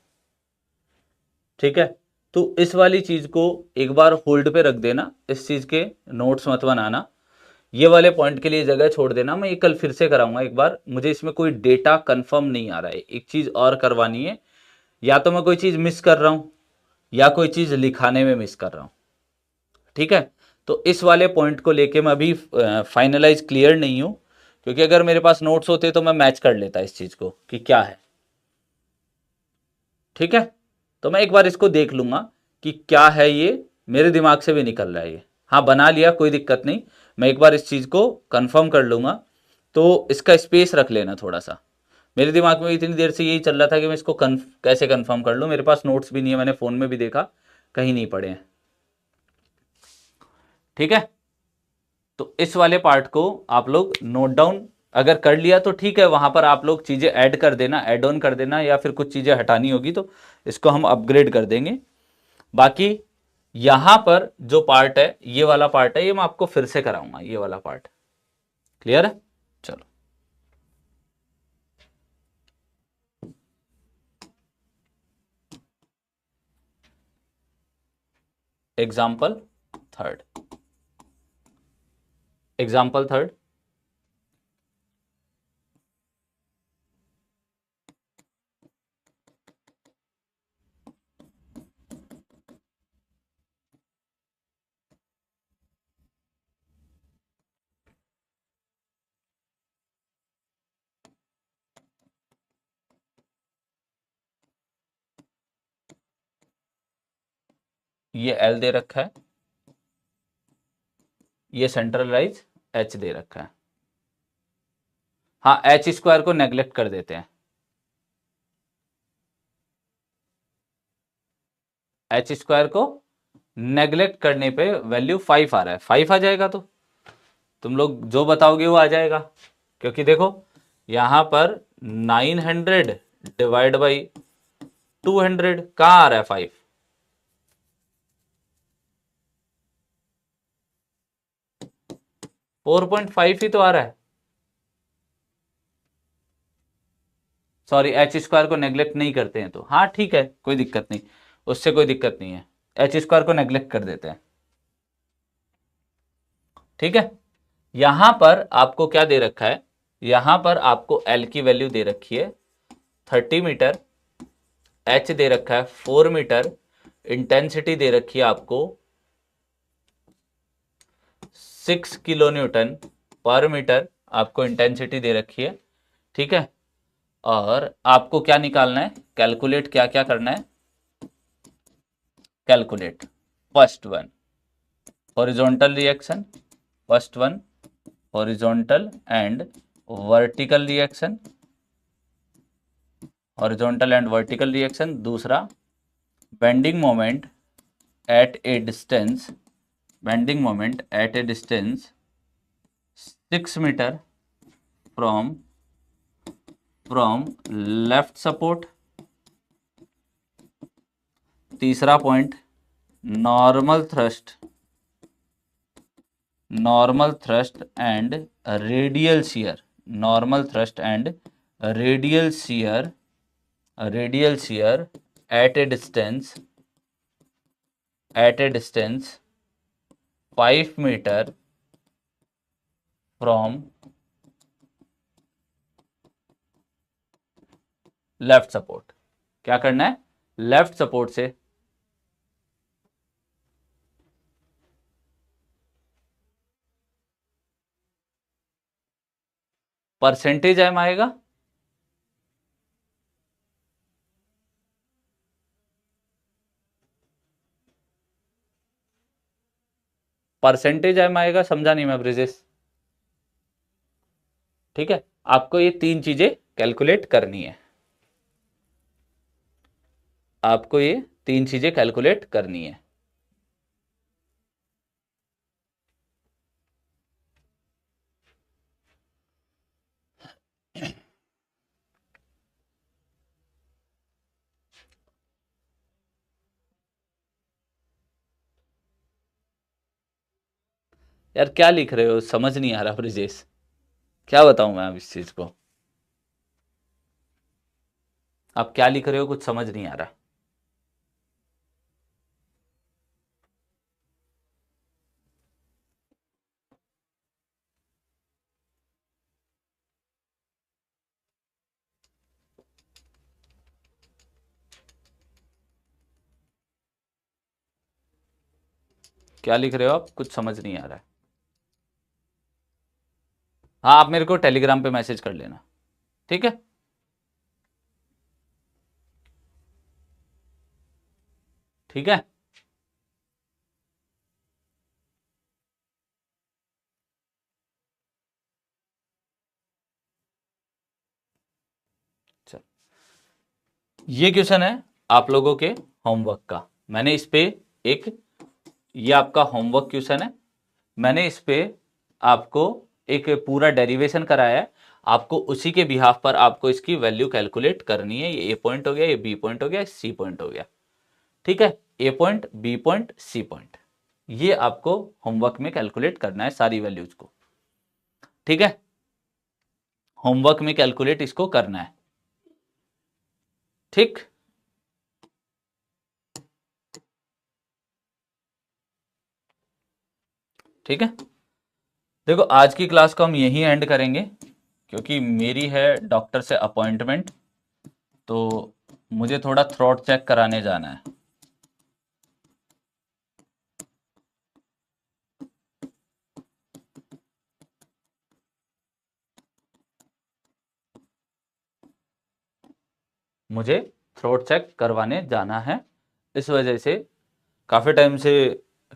ठीक है। तो इस वाली चीज को एक बार होल्ड पे रख देना, इस चीज के नोट्स मत बनाना, ये वाले पॉइंट के लिए जगह छोड़ देना, मैं ये कल फिर से कराऊंगा एक बार, मुझे इसमें कोई डेटा कंफर्म नहीं आ रहा है, एक चीज और करवानी है, या तो मैं कोई चीज मिस कर रहा हूं या कोई चीज लिखाने में मिस कर रहा हूं, ठीक है। तो इस वाले पॉइंट को लेके मैं अभी फाइनलाइज क्लियर नहीं हूं, क्योंकि अगर मेरे पास नोट्स होते तो मैं मैच कर लेता इस चीज को कि क्या है, ठीक है। तो मैं एक बार इसको देख लूंगा कि क्या है, ये मेरे दिमाग से भी निकल रहा है ये, हाँ बना लिया कोई दिक्कत नहीं, मैं एक बार इस चीज को कंफर्म कर लूंगा। तो इसका स्पेस रख लेना थोड़ा सा, मेरे दिमाग में इतनी देर से यही चल रहा था कि मैं इसको कैसे कंफर्म कर लूँ, मेरे पास नोट्स भी नहीं है, मैंने फ़ोन में भी देखा कहीं नहीं पड़े हैं, ठीक है। तो इस वाले पार्ट को आप लोग नोट डाउन अगर कर लिया तो ठीक है, वहां पर आप लोग चीज़ें ऐड कर देना, ऐड ऑन कर देना, या फिर कुछ चीज़ें हटानी होगी तो इसको हम अपग्रेड कर देंगे। बाकी यहां पर जो पार्ट है, ये वाला पार्ट है, ये मैं आपको फिर से कराऊंगा, ये वाला पार्ट क्लियर है। चलो एग्जाम्पल थर्ड, एग्जाम्पल थर्ड, ये एल दे रखा है, ये सेंट्रल राइज एच दे रखा है। हाँ, एच स्क्वायर को नेग्लेक्ट कर देते हैं। एच स्क्वायर को नेग्लेक्ट करने पे वैल्यू 5 आ रहा है, 5 आ जाएगा तो तुम लोग जो बताओगे वो आ जाएगा। क्योंकि देखो यहां पर 900 डिवाइड बाई 200 कहाँ आ रहा है 5। 4.5 ही तो आ रहा है। सॉरी, एच स्क्वायर को नेग्लेक्ट नहीं करते हैं तो हाँ ठीक है, कोई दिक्कत नहीं, उससे कोई दिक्कत नहीं है, एच स्क्वायर को नेग्लेक्ट कर देते हैं। ठीक है, यहां पर आपको क्या दे रखा है, यहां पर आपको एल की वैल्यू दे रखी है 30 मीटर, एच दे रखा है 4 मीटर, इंटेंसिटी दे रखी है आपको 6 किलो न्यूटन पर मीटर, आपको इंटेंसिटी दे रखी है। ठीक है, और आपको क्या निकालना है, कैलकुलेट क्या क्या करना है, calculate first one horizontal reaction, first one horizontal and vertical reaction, horizontal and vertical reaction. दूसरा bending moment at a distance, bending moment at a distance 6 metre from left support. तीसरा point normal thrust and radial shear, normal thrust and radial shear at a distance 5 metre from left support. क्या करना है, लेफ्ट सपोर्ट से परसेंटेज एम आएगा, परसेंटेज एम आएगा, समझा नहीं मैं ब्रिजेश। ठीक है, आपको ये तीन चीजें कैलकुलेट करनी है, आपको ये तीन चीजें कैलकुलेट करनी है। यार क्या लिख रहे हो, समझ नहीं आ रहा ब्रिजेश, क्या बताऊं मैं अब इस चीज को, आप क्या लिख रहे हो कुछ समझ नहीं आ रहा। क्या लिख रहे हो आप, कुछ समझ नहीं आ रहा है। हाँ, आप मेरे को टेलीग्राम पे मैसेज कर लेना, ठीक है। ठीक है, चल ये क्वेश्चन है आप लोगों के होमवर्क का, मैंने इस पे एक, ये आपका होमवर्क क्वेश्चन है, मैंने इस पे आपको एक पूरा डेरिवेशन कराया है, आपको उसी के बिहाफ पर आपको इसकी वैल्यू कैलकुलेट करनी है। ये ए पॉइंट हो गया, ये बी पॉइंट हो गया, सी पॉइंट हो गया। ठीक है, A point, B point, C point, ये आपको होमवर्क में कैलकुलेट करना है सारी वैल्यूज को। ठीक है, होमवर्क में कैलकुलेट इसको करना है। ठीक, ठीक है, देखो आज की क्लास को हम यहीं एंड करेंगे, क्योंकि मेरी है डॉक्टर से अपॉइंटमेंट, तो मुझे थोड़ा थ्रोट चेक कराने जाना है। मुझे थ्रोट चेक करवाने जाना है, इस वजह से काफ़ी टाइम से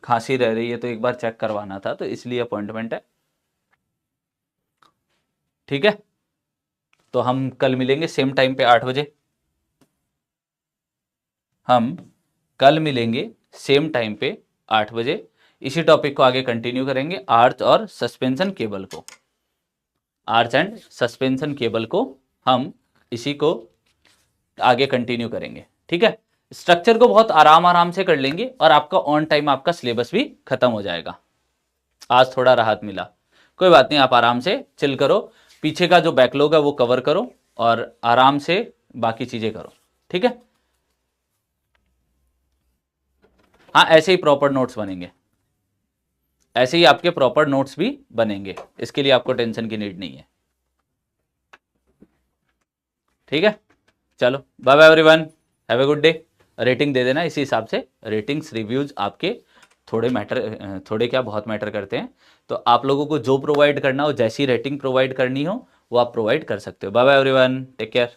खांसी रह रही है, तो एक बार चेक करवाना था, तो इसलिए अपॉइंटमेंट है। ठीक है, तो हम कल मिलेंगे सेम टाइम पे 8 बजे। हम कल मिलेंगे सेम टाइम पे 8 बजे। इसी टॉपिक को आगे कंटिन्यू करेंगे, आर्च और सस्पेंशन केबल को, आर्च एंड सस्पेंशन केबल को हम इसी को आगे कंटिन्यू करेंगे। ठीक है, स्ट्रक्चर को बहुत आराम आराम से कर लेंगे और आपका ऑन टाइम आपका सिलेबस भी खत्म हो जाएगा। आज थोड़ा राहत मिला, कोई बात नहीं, आप आराम से चिल करो, पीछे का जो बैकलॉग है वो कवर करो और आराम से बाकी चीजें करो। ठीक है, हाँ ऐसे ही प्रॉपर नोट्स बनेंगे, ऐसे ही आपके प्रॉपर नोट्स भी बनेंगे, इसके लिए आपको टेंशन की नीड नहीं है। ठीक है, चलो bye bye everyone, have a good day. Rating दे देना इसी हिसाब से, रेटिंग्स रिव्यूज आपके थोड़े क्या बहुत मैटर करते हैं। तो आप लोगों को जो प्रोवाइड करना हो, जैसी रेटिंग प्रोवाइड करनी हो वो आप प्रोवाइड कर सकते हो। Bye bye everyone, take care.